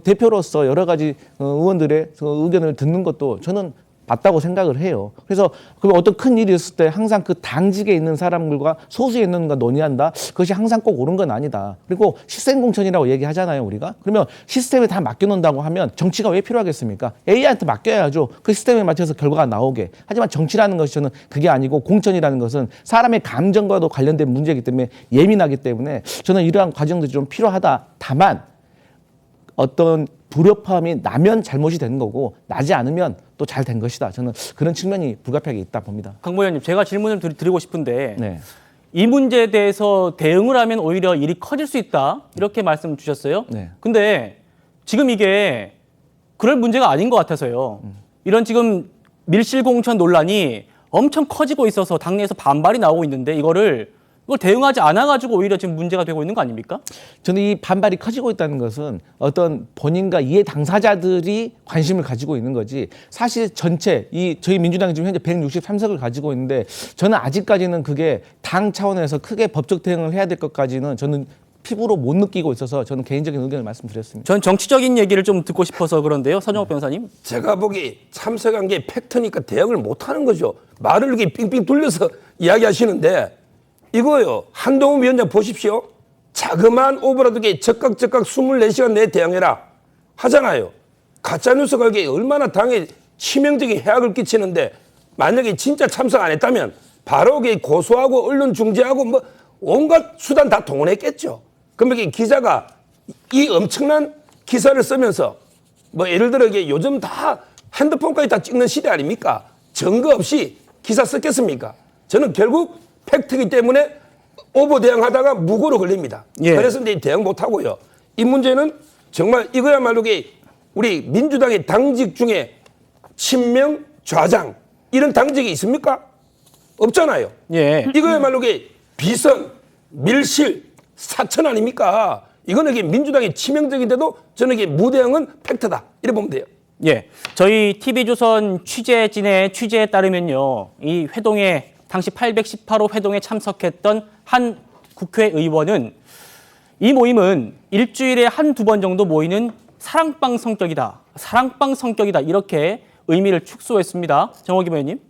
대표로서 여러 가지 의원들의 의견을 듣는 것도 저는 맞다고 생각을 해요. 그래서 어떤 큰 일이 있을 때 항상 그 당직에 있는 사람들과 소수에 있는 것과 논의한다. 그것이 항상 꼭 옳은 건 아니다. 그리고 시스템 공천이라고 얘기하잖아요, 우리가. 그러면 시스템에 다 맡겨놓는다고 하면 정치가 왜 필요하겠습니까? AI한테 맡겨야죠. 그 시스템에 맞춰서 결과가 나오게. 하지만 정치라는 것이 저는 그게 아니고 공천이라는 것은 사람의 감정과도 관련된 문제이기 때문에 예민하기 때문에 저는 이러한 과정들이 좀 필요하다. 다만 어떤 불협화음이 나면 잘못이 되는 거고 나지 않으면 또 잘 된 것이다. 저는 그런 측면이 불가피하게 있다 봅니다. 강모 의원님, 제가 질문을 드리고 싶은데 이 문제에 대해서 대응을 하면 오히려 일이 커질 수 있다. 이렇게 말씀 주셨어요. 근데 지금 이게 그럴 문제가 아닌 것 같아서요. 이런 지금 밀실 공천 논란이 엄청 커지고 있어서 당내에서 반발이 나오고 있는데 이거를 이걸 대응하지 않아가지고 오히려 지금 문제가 되고 있는 거 아닙니까? 저는 이 반발이 커지고 있다는 것은 어떤 본인과 이해 당사자들이 관심을 가지고 있는 거지, 사실 전체 저희 민주당이 지금 현재 163석을 가지고 있는데 저는 아직까지는 그게 당 차원에서 크게 법적 대응을 해야 될 것까지는 저는 피부로 못 느끼고 있어서 저는 개인적인 의견을 말씀드렸습니다. 전 정치적인 얘기를 좀 듣고 싶어서 그런데요. 서정욱 변호사님. 제가 보기 참석한 게 팩트니까 대응을 못하는 거죠. 말을 이렇게 빙빙 돌려서 이야기하시는데 이거요. 한동훈 위원장 보십시오. 자그마한 오버라도 적각 24시간 내에 대응해라 하잖아요. 가짜뉴스가 이게 얼마나 당에 치명적인 해악을 끼치는데 만약에 진짜 참석 안 했다면 바로 고소하고 언론 중재하고 뭐 온갖 수단 다 동원했겠죠. 그러면 이 기자가 이 엄청난 기사를 쓰면서 뭐 예를 들어 이게 요즘 다 핸드폰까지 다 찍는 시대 아닙니까? 증거 없이 기사 썼겠습니까? 저는 결국 팩트이기 때문에 오버 대응하다가 무고로 걸립니다. 예. 그래서 이제 대응 못하고요. 이 문제는 정말 이거야말로 우리 민주당의 당직 중에 친명, 좌장 이런 당직이 있습니까? 없잖아요. 예. 이거야말로 비선, 밀실, 사천 아닙니까? 이거는 민주당의 치명적인데도 저는 무대응은 팩트다. 이렇게 보면 돼요. 예. 저희 TV조선 취재진의 취재에 따르면요. 이 회동에 당시 818호 회동에 참석했던 한 국회의원은 이 모임은 일주일에 한두 번 정도 모이는 사랑방 성격이다. 사랑방 성격이다. 이렇게 의미를 축소했습니다. 정호기 의원님.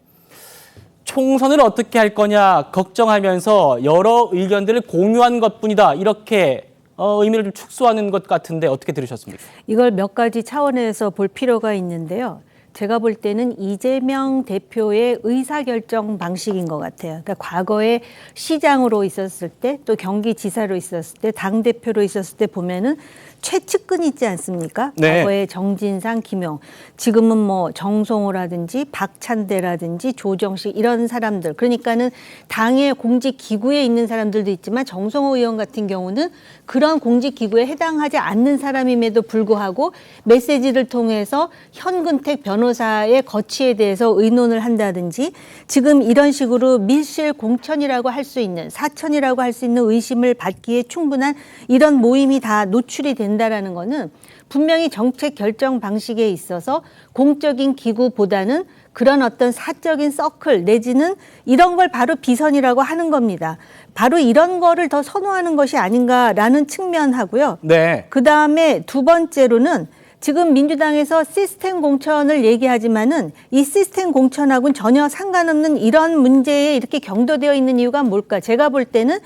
총선을 어떻게 할 거냐 걱정하면서 여러 의견들을 공유한 것뿐이다. 이렇게 의미를 좀 축소하는 것 같은데 어떻게 들으셨습니까? 이걸 몇 가지 차원에서 볼 필요가 있는데요. 제가 볼 때는 이재명 대표의 의사결정 방식인 것 같아요. 그러니까 과거에 시장으로 있었을 때 또 경기지사로 있었을 때 당대표로 있었을 때 보면은 최측근 있지 않습니까? 네. 과거에 정진상, 김용, 지금은 뭐 정성호라든지 박찬대라든지 조정식 이런 사람들. 그러니까는 당의 공직기구에 있는 사람들도 있지만 정성호 의원 같은 경우는 그런 공직기구에 해당하지 않는 사람임에도 불구하고 메시지를 통해서 현근택 변호사의 거취에 대해서 의논을 한다든지 지금 이런 식으로 밀실 공천이라고 할 수 있는 사천이라고 할 수 있는 의심을 받기에 충분한 이런 모임이 다 노출이 된다라는 거는 분명히 정책 결정 방식에 있어서 공적인 기구보다는 그런 어떤 사적인 서클 내지는 이런 걸 바로 비선이라고 하는 겁니다. 바로 이런 거를 더 선호하는 것이 아닌가라는 측면하고요. 네. 그다음에 두 번째로는 지금 민주당에서 시스템 공천을 얘기하지만은 이 시스템 공천하고는 전혀 상관없는 이런 문제에 이렇게 경도되어 있는 이유가 뭘까? 제가 볼 때는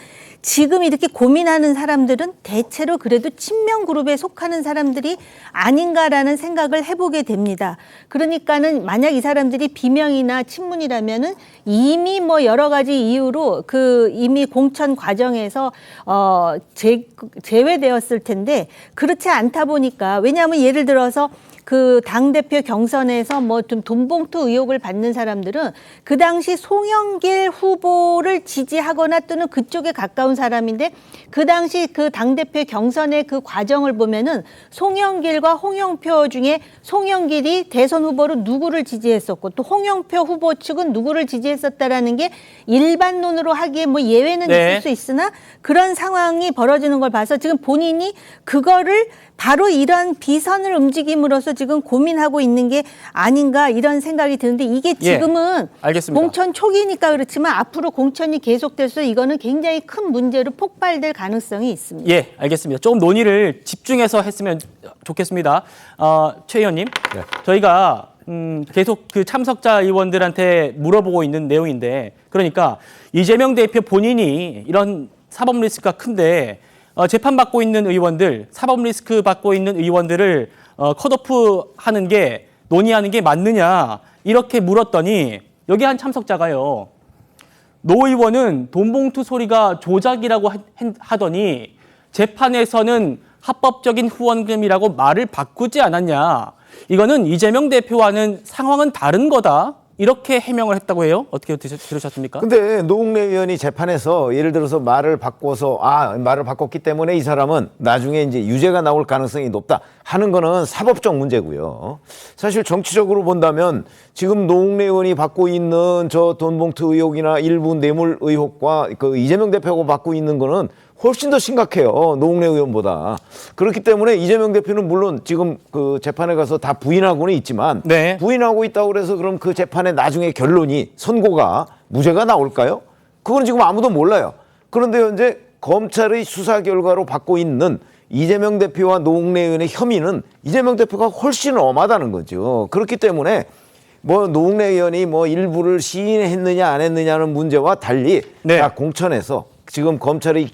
지금 이렇게 고민하는 사람들은 대체로 그래도 친명 그룹에 속하는 사람들이 아닌가라는 생각을 해보게 됩니다. 그러니까는 만약 이 사람들이 비명이나 친문이라면은 이미 뭐 여러 가지 이유로 이미 공천 과정에서 제외되었을 텐데 그렇지 않다 보니까 왜냐하면 예를 들어서 그 당대표 경선에서 뭐 좀 돈봉투 의혹을 받는 사람들은 그 당시 송영길 후보를 지지하거나 또는 그쪽에 가까운 사람인데 그 당시 그 당대표 경선의 그 과정을 보면은 송영길과 홍영표 중에 송영길이 대선 후보로 누구를 지지했었고 또 홍영표 후보 측은 누구를 지지했었다라는 게 일반론으로 하기에 뭐 예외는 네. 있을 수 있으나 그런 상황이 벌어지는 걸 봐서 지금 본인이 그거를 바로 이런 비선을 움직임으로써 지금 고민하고 있는 게 아닌가 이런 생각이 드는데 이게 지금은 알겠습니다. 공천 초기니까 그렇지만 앞으로 공천이 계속돼서 이거는 굉장히 큰 문제로 폭발될 가능성이 있습니다. 예, 알겠습니다. 조금 논의를 집중해서 했으면 좋겠습니다. 최 의원님, 네. 저희가 계속 그 참석자 의원들한테 물어보고 있는 내용인데 그러니까 이재명 대표 본인이 이런 사법 리스크가 큰데 재판받고 있는 의원들, 사법 리스크 받고 있는 의원들을 컷오프 하는 게 논의하는 게 맞느냐 이렇게 물었더니 여기 한 참석자가요. 노 의원은 돈봉투 소리가 조작이라고 하더니 재판에서는 합법적인 후원금이라고 말을 바꾸지 않았냐. 이거는 이재명 대표와는 상황은 다른 거다. 이렇게 해명을 했다고 해요? 어떻게 들으셨습니까? 근데 노웅래 의원이 재판에서 예를 들어서 말을 바꿔서 말을 바꿨기 때문에 이 사람은 나중에 이제 유죄가 나올 가능성이 높다 하는 거는 사법적 문제고요. 사실 정치적으로 본다면 지금 노웅래 의원이 받고 있는 저 돈봉투 의혹이나 일부 뇌물 의혹과 그 이재명 대표가 받고 있는 거는 훨씬 더 심각해요. 노웅래 의원보다. 그렇기 때문에 이재명 대표는 물론 지금 그 재판에 가서 다 부인하고는 있지만 네. 부인하고 있다고 그래서 그럼 그 재판의 나중에 결론이 선고가 무죄가 나올까요? 그건 지금 아무도 몰라요. 그런데 현재 검찰의 수사 결과로 받고 있는 이재명 대표와 노웅래 의원의 혐의는 이재명 대표가 훨씬 엄하다는 거죠. 그렇기 때문에 뭐 노웅래 의원이 뭐 일부를 시인했느냐 안 했느냐는 문제와 달리 자, 공천에서 지금 검찰이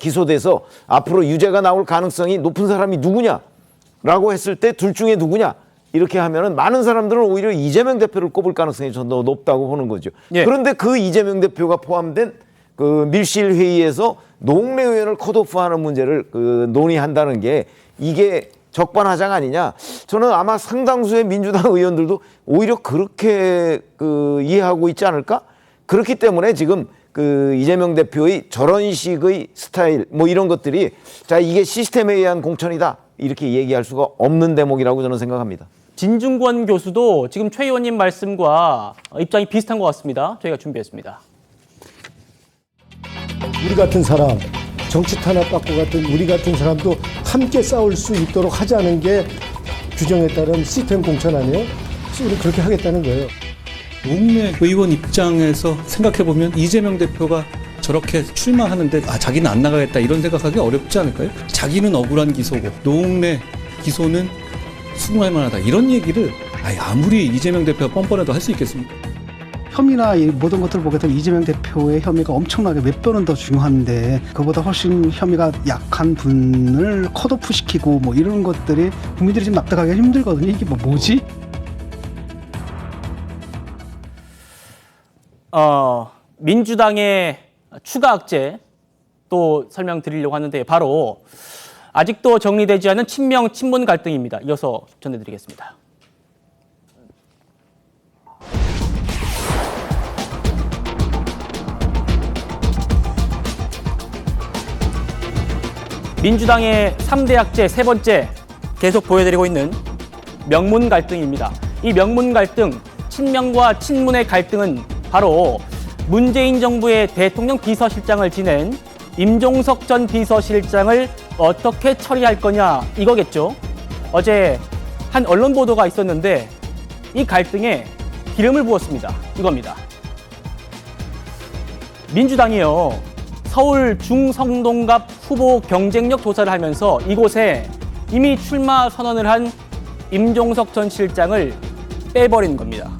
기소돼서 앞으로 유죄가 나올 가능성이 높은 사람이 누구냐라고 했을 때 둘 중에 누구냐 이렇게 하면은 많은 사람들은 오히려 이재명 대표를 꼽을 가능성이 좀 더 높다고 보는 거죠. 그런데 그 이재명 대표가 포함된 그 밀실 회의에서 노웅래 의원을 컷오프하는 문제를 그 논의한다는 게 이게 적반하장 아니냐? 저는 아마 상당수의 민주당 의원들도 오히려 그렇게 그 이해하고 있지 않을까? 그렇기 때문에 지금 그 이재명 대표의 저런 식의 스타일 뭐 이런 것들이 자 이게 시스템에 의한 공천이다 이렇게 얘기할 수가 없는 대목이라고 저는 생각합니다. 진중권 교수도 지금 최 의원님 말씀과 입장이 비슷한 것 같습니다. 저희가 준비했습니다. 우리 같은 사람, 정치 탄압받고 같은 우리 같은 사람도 함께 싸울 수 있도록 하자는 게 규정에 따른 시스템 공천 아니에요? 우리 그렇게 하겠다는 거예요. 노웅래 의원 입장에서 생각해보면 이재명 대표가 저렇게 출마하는데 자기는 안 나가겠다 이런 생각하기 어렵지 않을까요? 자기는 억울한 기소고 노웅래 기소는 수긍할 만하다 이런 얘기를 아무리 이재명 대표가 뻔뻔해도 할 수 있겠습니까? 혐의나 이 모든 것들을 보게 되면 이재명 대표의 혐의가 엄청나게 몇 배는 더 중요한데 그보다 훨씬 혐의가 약한 분을 컷오프 시키고 뭐 이런 것들이 국민들이 좀 납득하기 힘들거든요. 이게 뭐지? 민주당의 추가 악재 또 설명드리려고 하는데 바로 아직도 정리되지 않은 친명 친문 갈등입니다. 이어서 전해드리겠습니다. 민주당의 3대 악재 세 번째 계속 보여드리고 있는 명문 갈등입니다. 이 명문 갈등, 친명과 친문의 갈등은 바로 문재인 정부의 대통령 비서실장을 지낸 임종석 전 비서실장을 어떻게 처리할 거냐 이거겠죠. 어제 한 언론 보도가 있었는데 이 갈등에 기름을 부었습니다. 이겁니다. 민주당이요. 서울 중성동갑 후보 경쟁력 조사를 하면서 이곳에 이미 출마 선언을 한 임종석 전 실장을 빼버리는 겁니다.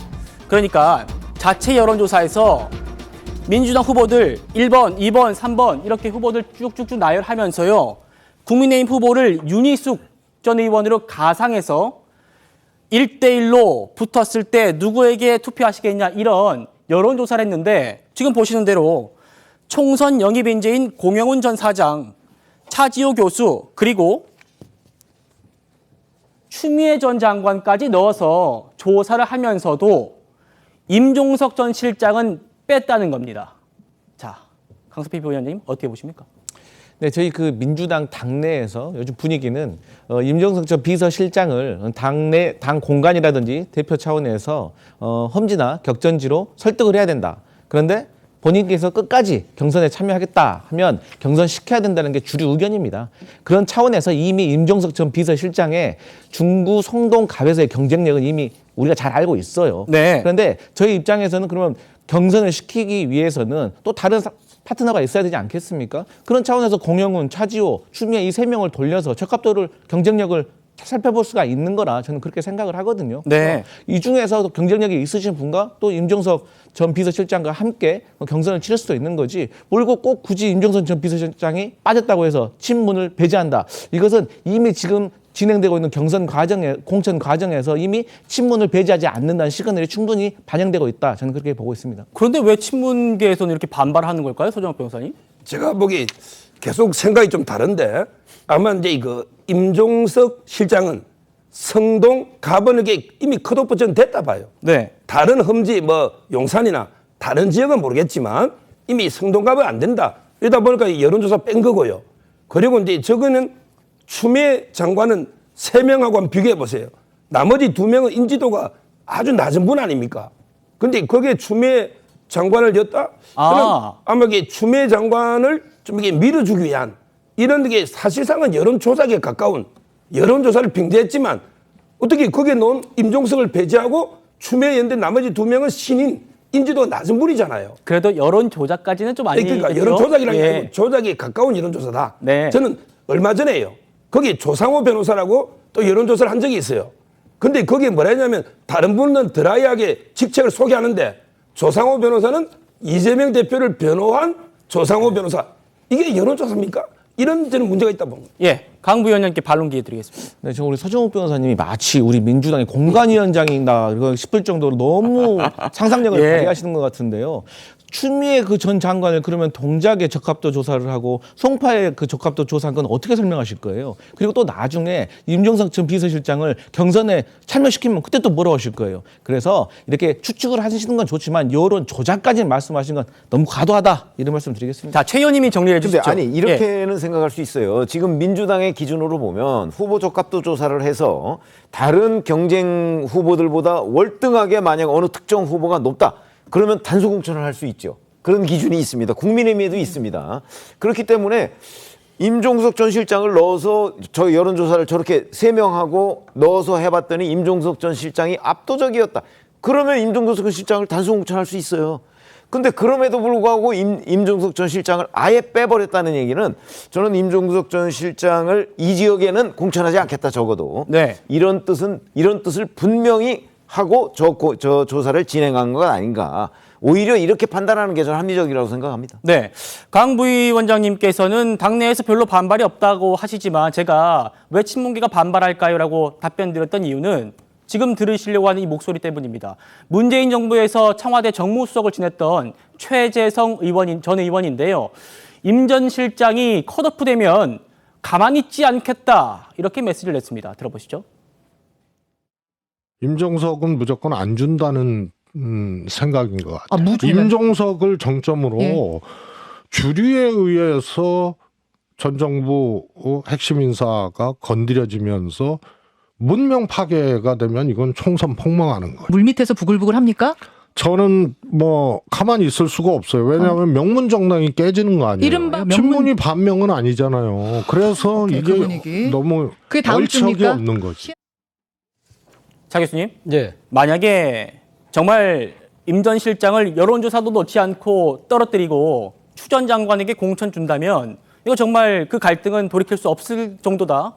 그러니까 자체 여론조사에서 민주당 후보들 1번, 2번, 3번 이렇게 후보들 쭉쭉쭉 나열하면서요. 국민의힘 후보를 윤희숙 전 의원으로 가상해서 1대1로 붙었을 때 누구에게 투표하시겠냐 이런 여론조사를 했는데 지금 보시는 대로 총선 영입 인재인 공영훈 전 사장, 차지호 교수 그리고 추미애 전 장관까지 넣어서 조사를 하면서도 임종석 전 실장은 뺐다는 겁니다. 자, 강석필 부위원님 어떻게 보십니까? 네, 저희 그 민주당 당내에서 요즘 분위기는 임종석 전 비서실장을 당내 당 공간이라든지 대표 차원에서 험지나 격전지로 설득을 해야 된다. 그런데 본인께서 끝까지 경선에 참여하겠다 하면 경선시켜야 된다는 게 주류 의견입니다. 그런 차원에서 이미 임종석 전 비서실장의 중구 성동 갑에서의 경쟁력은 이미 우리가 잘 알고 있어요. 네. 그런데 저희 입장에서는 그러면 경선을 시키기 위해서는 또 다른 파트너가 있어야 되지 않겠습니까? 그런 차원에서 공영훈, 차지호, 추미애 이 세 명을 돌려서 적합도를 경쟁력을 살펴볼 수가 있는 거라 저는 그렇게 생각을 하거든요. 네. 이 중에서 경쟁력이 있으신 분과 또 임종석 전 비서실장과 함께 경선을 치를 수도 있는 거지 뭘고 꼭 굳이 임종석 전 비서실장이 빠졌다고 해서 친문을 배제한다. 이것은 이미 지금 진행되고 있는 경선 과정에 공천 과정에서 이미 친문을 배제하지 않는다는 시그널이 충분히 반영되고 있다. 저는 그렇게 보고 있습니다. 그런데 왜 친문계에서는 이렇게 반발하는 걸까요, 소정학 변호사님? 제가 보기 계속 생각이 좀 다른데 아마 이제 그 임종석 실장은 성동 가번에게 이미 컷오프 전 됐다 봐요. 네. 다른 험지 뭐 용산이나 다른 지역은 모르겠지만 이미 성동갑은 안 된다. 이러다 보니까 여론조사 뺀 거고요. 그리고 이제 저거는 추미애 장관은 3명하고 한번 비교해 보세요. 나머지 2명은 인지도가 아주 낮은 분 아닙니까? 근데 거기에 추미애 장관을 였다? 그럼 아마 이게 추미애 장관을 좀 이게 밀어주기 위한 이런 게 사실상은 여론조사에 가까운 여론조사를 빙자했지만 어떻게 거기에 놓은 임종석을 배제하고 추미애 연대 나머지 2명은 신인 인지도가 낮은 분이잖아요. 그래도 여론 조작까지는 좀 아니겠죠. 그러니까 여론 조작이라는 게 아니고 조작에 가까운 여론 조사다. 네. 저는 얼마 전에요. 거기 조상호 변호사라고 또 여론 조사를 한 적이 있어요. 근데 거기에 뭐라 했냐면 다른 분은 드라이하게 직책을 소개하는데 조상호 변호사는 이재명 대표를 변호한 조상호 변호사. 이게 여론 조사입니까? 이런 저는 문제가 있다 봅니다. 예, 강 부위원장께 반론 기회 드리겠습니다. 네, 지금 우리 서정욱 변호사님이 마치 우리 민주당의 공관위원장이다 싶을 정도로 너무 상상력을 발휘하시는 것 같은데요. 추미애 그 전 장관을 그러면 동작의 적합도 조사를 하고 송파의 그 적합도 조사한 건 어떻게 설명하실 거예요? 그리고 또 나중에 임종석 전 비서실장을 경선에 참여시키면 그때 또 뭐라고 하실 거예요? 그래서 이렇게 추측을 하시는 건 좋지만 여론 조작까지 말씀하신 건 너무 과도하다 이런 말씀 드리겠습니다. 자, 최 의원님이 정리해 주시죠. 근데 아니 이렇게는 생각할 수 있어요. 지금 민주당의 기준으로 보면 후보 적합도 조사를 해서 다른 경쟁 후보들보다 월등하게 만약 어느 특정 후보가 높다. 그러면 단수 공천을 할 수 있죠. 그런 기준이 있습니다. 국민의힘에도 있습니다. 그렇기 때문에 임종석 전 실장을 넣어서 저 여론조사를 저렇게 3명하고 넣어서 해봤더니 임종석 전 실장이 압도적이었다. 그러면 임종석 실장을 단수 공천할 수 있어요. 근데 그럼에도 불구하고 임종석 전 실장을 아예 빼버렸다는 얘기는 저는 임종석 전 실장을 이 지역에는 공천하지 않겠다 적어도 네. 이런 뜻을 분명히 하고 저 조사를 진행한 것 아닌가. 오히려 이렇게 판단하는 게 저는 합리적이라고 생각합니다. 네, 강 부위원장님께서는 당내에서 별로 반발이 없다고 하시지만 제가 왜 친문계가 반발할까요? 라고 답변 드렸던 이유는 지금 들으시려고 하는 이 목소리 때문입니다. 문재인 정부에서 청와대 정무수석을 지냈던 최재성 전 의원인데요. 임 전 실장이 컷오프되면 가만히 있지 않겠다 이렇게 메시지를 냈습니다. 들어보시죠. 임종석은 무조건 안 준다는 생각인 것 같아요. 임종석을 정점으로 주류에 의해서 전 정부 핵심 인사가 건드려지면서 문명 파괴가 되면 이건 총선 폭망하는 거예요. 물밑에서 부글부글 합니까? 저는 뭐 가만히 있을 수가 없어요. 왜냐하면 명문 정당이 깨지는 거 아니에요. 이른바 친문이 반명은 아니잖아요. 그래서 이게 너무 그게 다음 얼척이 주입니까? 없는 거지. 차 교수님, 네. 만약에 정말 임 전 실장을 여론조사도 놓지 않고 떨어뜨리고 추 전 장관에게 공천 준다면 이거 정말 그 갈등은 돌이킬 수 없을 정도다.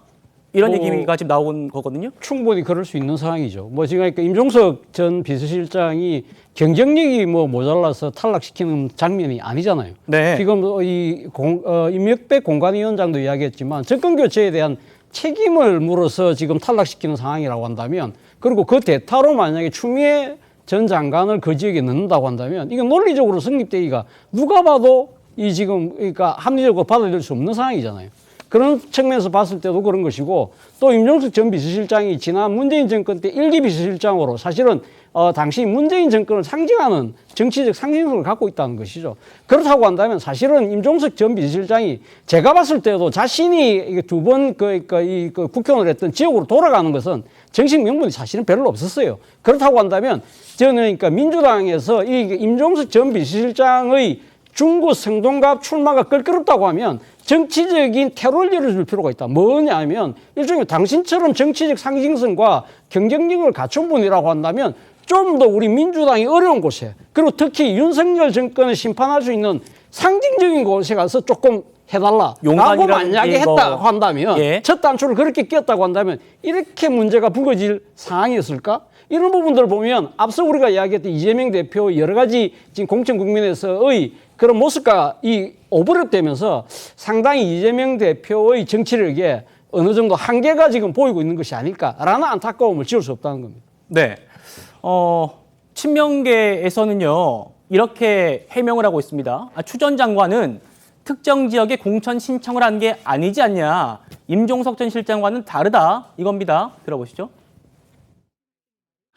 이런 얘기가 지금 나온 거거든요. 충분히 그럴 수 있는 상황이죠. 뭐 지금 그러니까 임종석 전 비서실장이 경쟁력이 뭐 모자라서 탈락시키는 장면이 아니잖아요. 네. 지금 임혁백 공관위원장도 이야기했지만 정권 교체에 대한 책임을 물어서 지금 탈락시키는 상황이라고 한다면, 그리고 그 대타로 만약에 추미애 전 장관을 그 지역에 넣는다고 한다면 이건 논리적으로 성립되기가 누가 봐도 이 지금 그러니까 합리적으로 받아들일 수 없는 상황이잖아요. 그런 측면에서 봤을 때도 그런 것이고, 또 임종석 전 비서실장이 지난 문재인 정권 때 1기 비서실장으로 사실은 당시 문재인 정권을 상징하는 정치적 상징성을 갖고 있다는 것이죠. 그렇다고 한다면 사실은 임종석 전 비서실장이 제가 봤을 때도 자신이 두 번 국회의원을 했던 지역으로 돌아가는 것은 정식 명분이 사실은 별로 없었어요. 그렇다고 한다면 저는 그러니까 민주당에서 이 임종석 전 비서실장의 중구 성동갑 출마가 껄끄럽다고 하면 정치적인 테러를 열어줄 필요가 있다. 뭐냐 하면 일종의 당신처럼 정치적 상징성과 경쟁력을 갖춘 분이라고 한다면 좀 더 우리 민주당이 어려운 곳에, 그리고 특히 윤석열 정권을 심판할 수 있는 상징적인 곳에 가서 조금 해달라 라고 만약에 했다고 한다면 첫 단추를 그렇게 끼었다고 한다면 이렇게 문제가 불거질 상황이었을까? 이런 부분들을 보면 앞서 우리가 이야기했던 이재명 대표 여러 가지 지금 공천 국면에서의 그런 모습과 이 오버랩되면서 상당히 이재명 대표의 정치력에 어느 정도 한계가 지금 보이고 있는 것이 아닐까라는 안타까움을 지울 수 없다는 겁니다. 네. 친명계에서는요, 이렇게 해명을 하고 있습니다. 추 전 장관은 특정 지역에 공천 신청을 한 게 아니지 않냐. 임종석 전 실장과는 다르다. 이겁니다. 들어보시죠.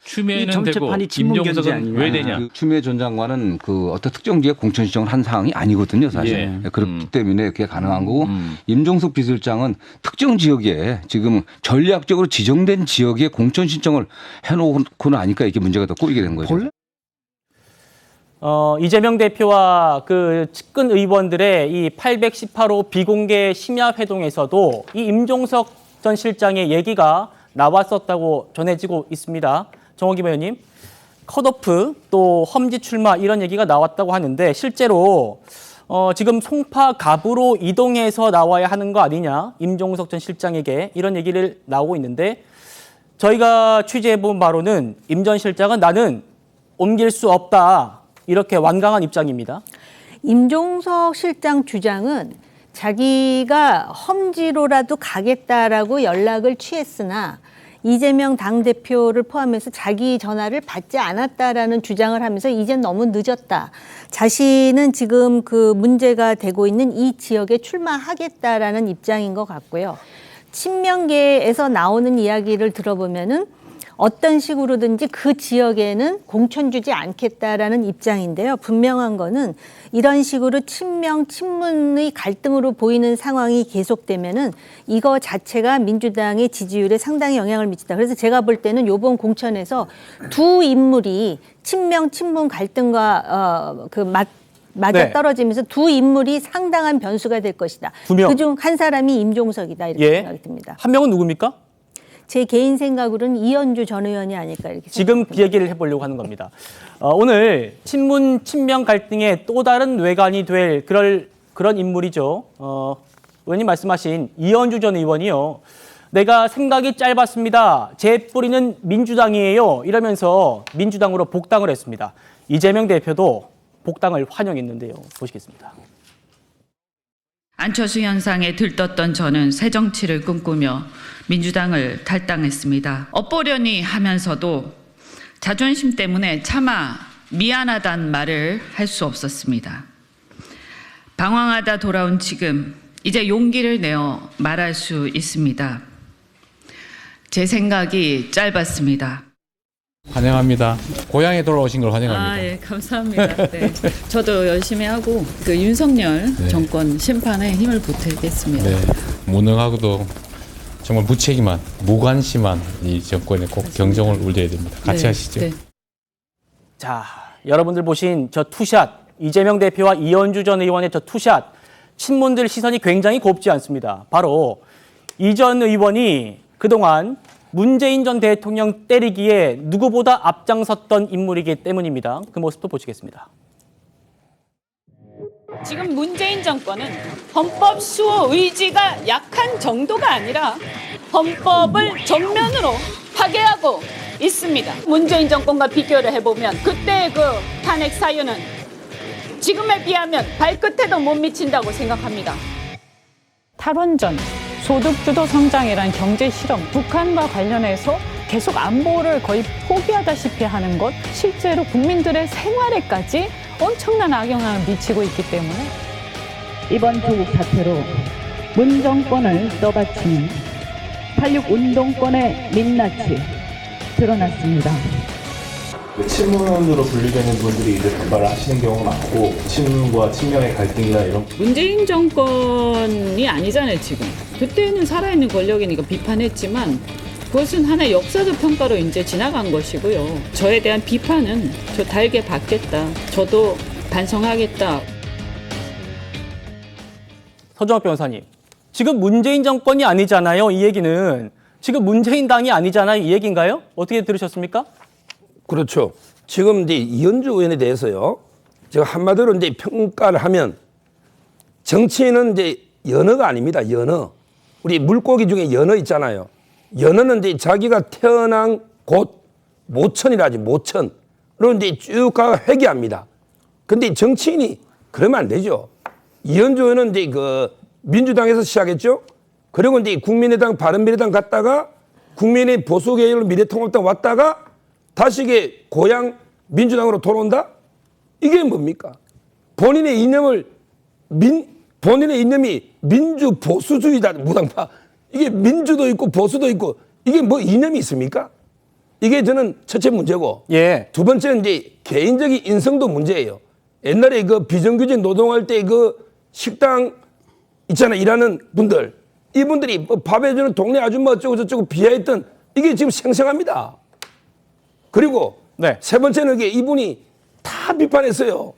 추미애는 되고 임종석은 왜 되냐? 그 추미애 전 장관은 그 어떤 특정 지역 공천 신청을 한 사항이 아니거든요, 사실. 그렇기 때문에 그게 가능한 거고 임종석 비서실장은 특정 지역에 지금 전략적으로 지정된 지역에 공천 신청을 해놓고는 하니까 이게 문제가 더 꼬이게 된 거죠. 이재명 대표와 그 측근 의원들의 이 818호 비공개 심야 회동에서도 이 임종석 전 실장의 얘기가 나왔었다고 전해지고 있습니다. 정호기 의원님, 컷오프 또 험지 출마 이런 얘기가 나왔다고 하는데 실제로 지금 송파 갑으로 이동해서 나와야 하는 거 아니냐, 임종석 전 실장에게 이런 얘기를 나오고 있는데 저희가 취재해본 바로는 임 전 실장은 나는 옮길 수 없다 이렇게 완강한 입장입니다. 임종석 실장 주장은 자기가 험지로라도 가겠다라고 연락을 취했으나 이재명 당대표를 포함해서 자기 전화를 받지 않았다라는 주장을 하면서 이젠 너무 늦었다. 자신은 지금 그 문제가 되고 있는 이 지역에 출마하겠다라는 입장인 것 같고요. 친명계에서 나오는 이야기를 들어보면은 어떤 식으로든지 그 지역에는 공천 주지 않겠다라는 입장인데요. 분명한 거는 이런 식으로 친명, 친문의 갈등으로 보이는 상황이 계속되면은 이거 자체가 민주당의 지지율에 상당히 영향을 미친다. 그래서 제가 볼 때는 이번 공천에서 두 인물이 친명, 친문 갈등과 맞아 떨어지면서 두 인물이 상당한 변수가 될 것이다. 그중 한 사람이 임종석이다 이렇게 생각이 듭니다. 한 명은 누굽니까? 제 개인 생각으로는 이현주 전 의원이 아닐까 이렇게 지금 그 얘기를 해보려고 하는 겁니다. 오늘 친문 친명 갈등의 또 다른 외관이 될 그런 인물이죠. 의원님 말씀하신 이현주 전 의원이요. 내가 생각이 짧았습니다. 제 뿌리는 민주당이에요. 이러면서 민주당으로 복당을 했습니다. 이재명 대표도 복당을 환영했는데요. 보시겠습니다. 안철수 현상에 들떴던 저는 새정치를 꿈꾸며 민주당을 탈당했습니다. 엇보려니 하면서도 자존심 때문에 차마 미안하단 말을 할 수 없었습니다. 방황하다 돌아온 지금 이제 용기를 내어 말할 수 있습니다. 제 생각이 짧았습니다. 환영합니다. 고향에 돌아오신 걸 환영합니다. 예, 감사합니다. 네. 저도 열심히 하고 그 윤석열 정권 심판에 힘을 보태겠습니다. 네, 무능하고도 정말 무책임한, 무관심한 이 정권에 꼭 경종을 울려야 됩니다. 같이 하시죠. 네. 자, 여러분들 보신 저 투샷, 이재명 대표와 이현주 전 의원의 저 투샷, 친문들 시선이 굉장히 곱지 않습니다. 바로 이 전 의원이 그동안 문재인 전 대통령 때리기에 누구보다 앞장섰던 인물이기 때문입니다. 그 모습도 보시겠습니다. 지금 문재인 정권은 헌법 수호 의지가 약한 정도가 아니라 헌법을 정면으로 파괴하고 있습니다. 문재인 정권과 비교를 해보면 그때의 그 탄핵 사유는 지금에 비하면 발끝에도 못 미친다고 생각합니다. 탈원전, 소득주도 성장이란 경제 실험, 북한과 관련해서 계속 안보를 거의 포기하다시피 하는 것, 실제로 국민들의 생활에까지 엄청난 악영향을 미치고 있기 때문에 이번 조국 사태로 문 정권을 떠받치는 8.6 운동권의 민낯이 드러났습니다. 친문으로 분류되는 분들이 이제 반발을 하시는 경우가 많고 친문과 친명의 갈등이나 이런 문재인 정권이 아니잖아요 지금. 그때는 살아있는 권력이니까 비판했지만 그것은 하나의 역사적 평가로 이제 지나간 것이고요. 저에 대한 비판은 저 달게 받겠다. 저도 반성하겠다. 서정학 변호사님, 지금 문재인 정권이 아니잖아요. 이 얘기는 지금 문재인 당이 아니잖아요. 이 얘기인가요? 어떻게 들으셨습니까? 그렇죠. 지금 이제 이현주 의원에 대해서요. 제가 한마디로 이제 평가를 하면 정치인은 이제 연어가 아닙니다. 연어. 우리 물고기 중에 연어 있잖아요. 연어는 이제 자기가 태어난 곳 모천이라지 모천으로 이제 쭉 가 회귀합니다. 근데 정치인이 그러면 안 되죠. 이현주 의원은 이제 그 민주당에서 시작했죠. 그리고 이제 국민의당, 바른미래당 갔다가 국민의 보수계열 미래통합당 왔다가 다시 이게 고향 민주당으로 돌아온다? 이게 뭡니까? 본인의 이념이 민주 보수주의다, 무당파. 이게 민주도 있고 보수도 있고 이게 뭐 이념이 있습니까? 이게 저는 첫째 문제고 예. 두 번째는 이제 개인적인 인성도 문제예요. 옛날에 그 비정규직 노동할 때 그 식당 있잖아 일하는 분들 이분들이 뭐 밥 해주는 동네 아줌마 어쩌고 저쩌고 비하했던 이게 지금 생생합니다. 그리고 세 번째는 이게 이분이 다 비판했어요.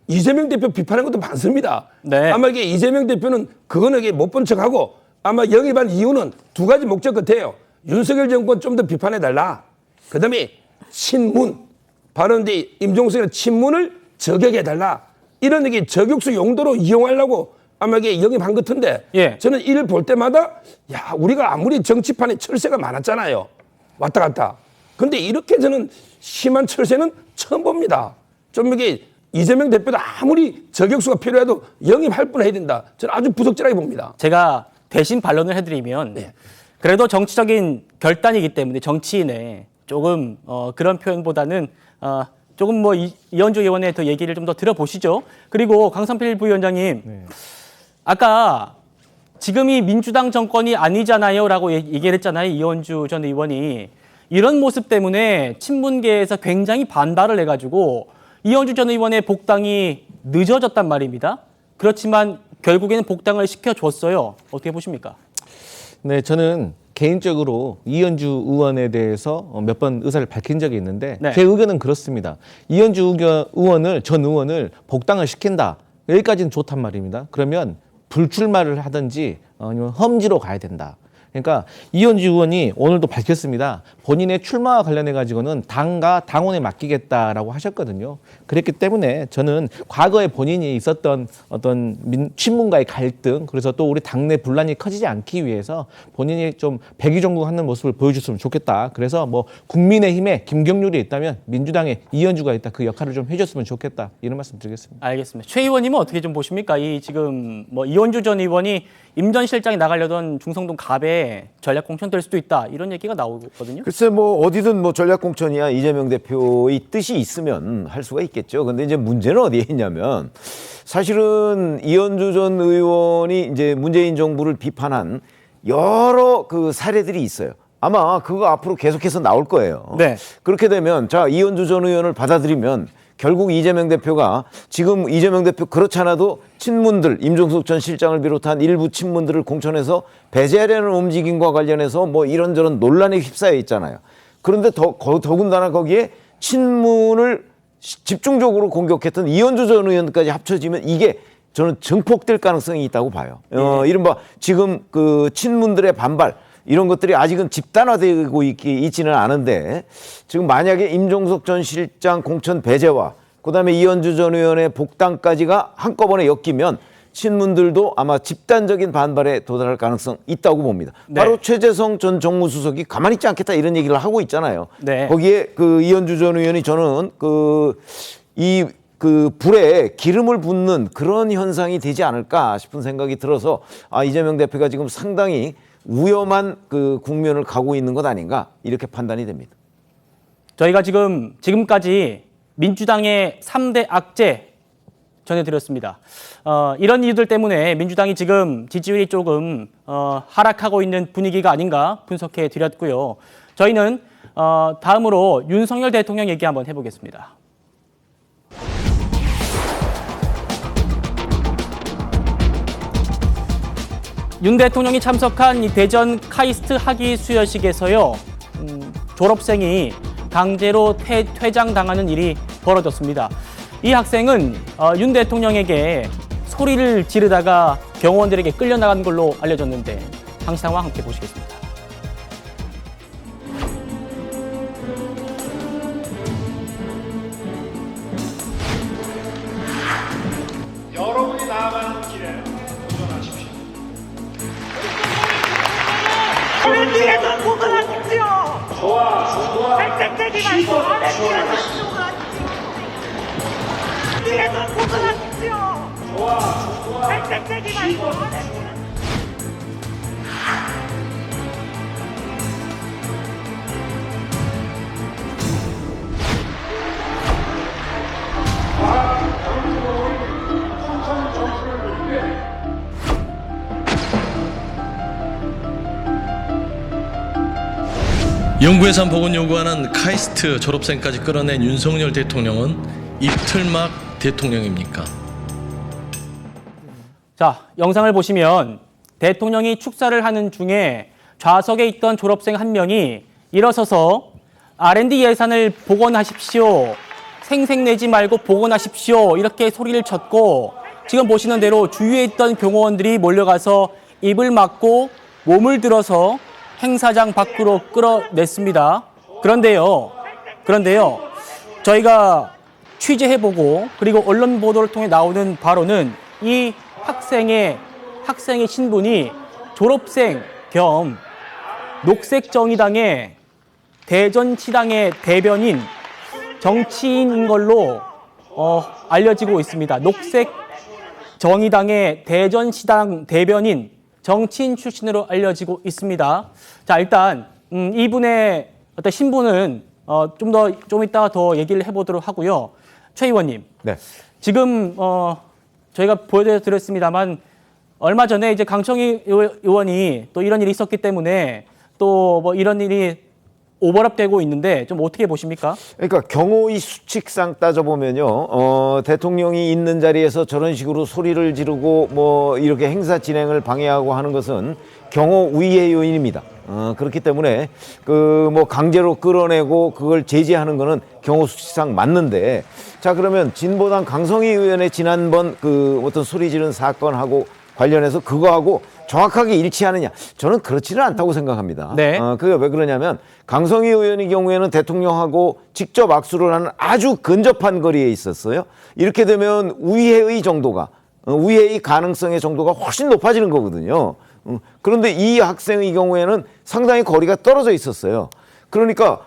이재명 대표 비판한 것도 많습니다. 아마 이게 이재명 대표는 그거는 이게 못 본 척하고 아마 영입한 이유는 두 가지 목적 같아요. 윤석열 정권 좀 더 비판해달라. 그 다음에 친문. 바로 이제 임종석의 친문을 저격해달라. 이런 이게 저격수 용도로 이용하려고 아마 이게 영입한 것 같은데 저는 이를 볼 때마다 야, 우리가 아무리 정치판에 철새가 많았잖아요. 왔다 갔다. 근데 이렇게 저는 심한 철새는 처음 봅니다. 좀 이게 이재명 대표도 아무리 저격수가 필요해도 영입할 뻔 해야 된다. 저는 아주 부적절하게 봅니다. 제가 대신 반론을 해드리면 그래도 정치적인 결단이기 때문에 정치인의 조금 그런 표현보다는 조금 뭐 이현주 의원의 더 얘기를 좀 더 들어보시죠. 그리고 강성필 부위원장님 아까 지금이 민주당 정권이 아니잖아요 라고 얘기를 했잖아요. 이현주 전 의원이. 이런 모습 때문에 친문계에서 굉장히 반발을 해가지고 이현주 전 의원의 복당이 늦어졌단 말입니다. 그렇지만 결국에는 복당을 시켜줬어요. 어떻게 보십니까? 네, 저는 개인적으로 이현주 의원에 대해서 몇 번 의사를 밝힌 적이 있는데 제 의견은 그렇습니다. 이현주 전 의원을 복당을 시킨다. 여기까지는 좋단 말입니다. 그러면 불출마를 하든지 아니면 험지로 가야 된다. 그러니까 이현주 의원이 오늘도 밝혔습니다. 본인의 출마와 관련해 가지고는 당과 당원에 맡기겠다라고 하셨거든요. 그랬기 때문에 저는 과거에 본인이 있었던 어떤 친문과의 갈등, 그래서 또 우리 당내 분란이 커지지 않기 위해서 본인이 좀 백의종국하는 모습을 보여줬으면 좋겠다. 그래서 뭐 국민의힘에 김경률이 있다면 민주당에 이현주가 있다. 그 역할을 좀 해줬으면 좋겠다. 이런 말씀 드리겠습니다. 알겠습니다. 최 의원님은 어떻게 좀 보십니까? 이 지금 뭐 이현주 전 의원이 임 전 실장이 나가려던 중성동 갑에 전략 공천 될 수도 있다 이런 얘기가 나오거든요. 글쎄 뭐 어디든 뭐 전략 공천이야 이재명 대표의 뜻이 있으면 할 수가 있겠죠. 근데 이제 문제는 어디에 있냐면 사실은 이현주 전 의원이 이제 문재인 정부를 비판한 여러 그 사례들이 있어요. 아마 그거 앞으로 계속해서 나올 거예요. 그렇게 되면 자 이현주 전 의원을 받아들이면 결국 이재명 대표가 지금 이재명 대표 그렇지 않아도 친문들 임종석 전 실장을 비롯한 일부 친문들을 공천해서 배제하려는 움직임과 관련해서 뭐 이런저런 논란에 휩싸여 있잖아요. 그런데 더군다나 거기에 친문을 집중적으로 공격했던 이현주 전 의원까지 합쳐지면 이게 저는 증폭될 가능성이 있다고 봐요. 이른바 지금 그 친문들의 반발 이런 것들이 아직은 집단화되고 있지는 않은데 지금 만약에 임종석 전 실장 공천 배제와 그다음에 이현주 전 의원의 복당까지가 한꺼번에 엮이면 친문들도 아마 집단적인 반발에 도달할 가능성 있다고 봅니다. 바로 최재성 전 정무수석이 가만히 있지 않겠다 이런 얘기를 하고 있잖아요. 거기에 그 이현주 전 의원이 저는 그 불에 기름을 붓는 그런 현상이 되지 않을까 싶은 생각이 들어서 이재명 대표가 지금 상당히 위험한 그 국면을 가고 있는 것 아닌가 이렇게 판단이 됩니다. 저희가 지금까지 민주당의 3대 악재 전해드렸습니다. 이런 이유들 때문에 민주당이 지금 지지율이 조금 하락하고 있는 분위기가 아닌가 분석해 드렸고요. 저희는 다음으로 윤석열 대통령 얘기 한번 해보겠습니다. 윤 대통령이 참석한 이 대전 카이스트 학위 수여식에서요. 졸업생이 강제로 퇴장당하는 일이 벌어졌습니다. 이 학생은 윤 대통령에게 소리를 지르다가 경호원들에게 끌려나간 걸로 알려졌는데 당시 상황 함께 보시겠습니다. 여러분이 나아가는 길에 도전하십시오. 오늘 뒤에서 도전하십시오. 좋아. 발색되지 말고 뒤에서 도전하십시오. 좋아. 발색되지 말고 영구해산 복원 요구하는 카이스트 졸업생까지 끌어낸 윤석열 대통령은 이틀막 대통령입니까? 자, 영상을 보시면 대통령이 축사를 하는 중에 좌석에 있던 졸업생 한 명이 일어서서 R&D 예산을 복원하십시오. 생색내지 말고 복원하십시오. 이렇게 소리를 쳤고 지금 보시는 대로 주위에 있던 경호원들이 몰려가서 입을 막고 몸을 들어서 행사장 밖으로 끌어냈습니다. 그런데요, 저희가 취재해보고 그리고 언론 보도를 통해 나오는 바로는 이 학생의 신분이 졸업생 겸 녹색정의당의 대전시당의 대변인 정치인인 걸로 알려지고 있습니다. 녹색정의당의 대전시당 대변인 정치인 출신으로 알려지고 있습니다. 자, 일단 이분의 어떤 신분은 좀 이따가 더 얘기를 해보도록 하고요. 최 의원님, 네. 지금 저희가 보여드렸습니다만 얼마 전에 이제 강청희 의원이 또 이런 일이 있었기 때문에 또 뭐 이런 일이 오버랩되고 있는데 좀 어떻게 보십니까? 그러니까 경호의 수칙상 따져보면요, 대통령이 있는 자리에서 저런 식으로 소리를 지르고 뭐 이렇게 행사 진행을 방해하고 하는 것은 경호 우위의 요인입니다. 그렇기 때문에 그 뭐 강제로 끌어내고 그걸 제지하는 거는 경호 수칙상 맞는데, 자 그러면 진보당 강성희 의원의 지난번 그 어떤 소리 지른 사건하고 관련해서 그거하고 정확하게 일치하느냐? 저는 그렇지는 않다고 생각합니다. 네. 그게 왜 그러냐면 강성희 의원의 경우에는 대통령하고 직접 악수를 하는 아주 근접한 거리에 있었어요. 이렇게 되면 우회의 정도가, 우회의 가능성의 정도가 훨씬 높아지는 거거든요. 그런데 이 학생의 경우에는 상당히 거리가 떨어져 있었어요. 그러니까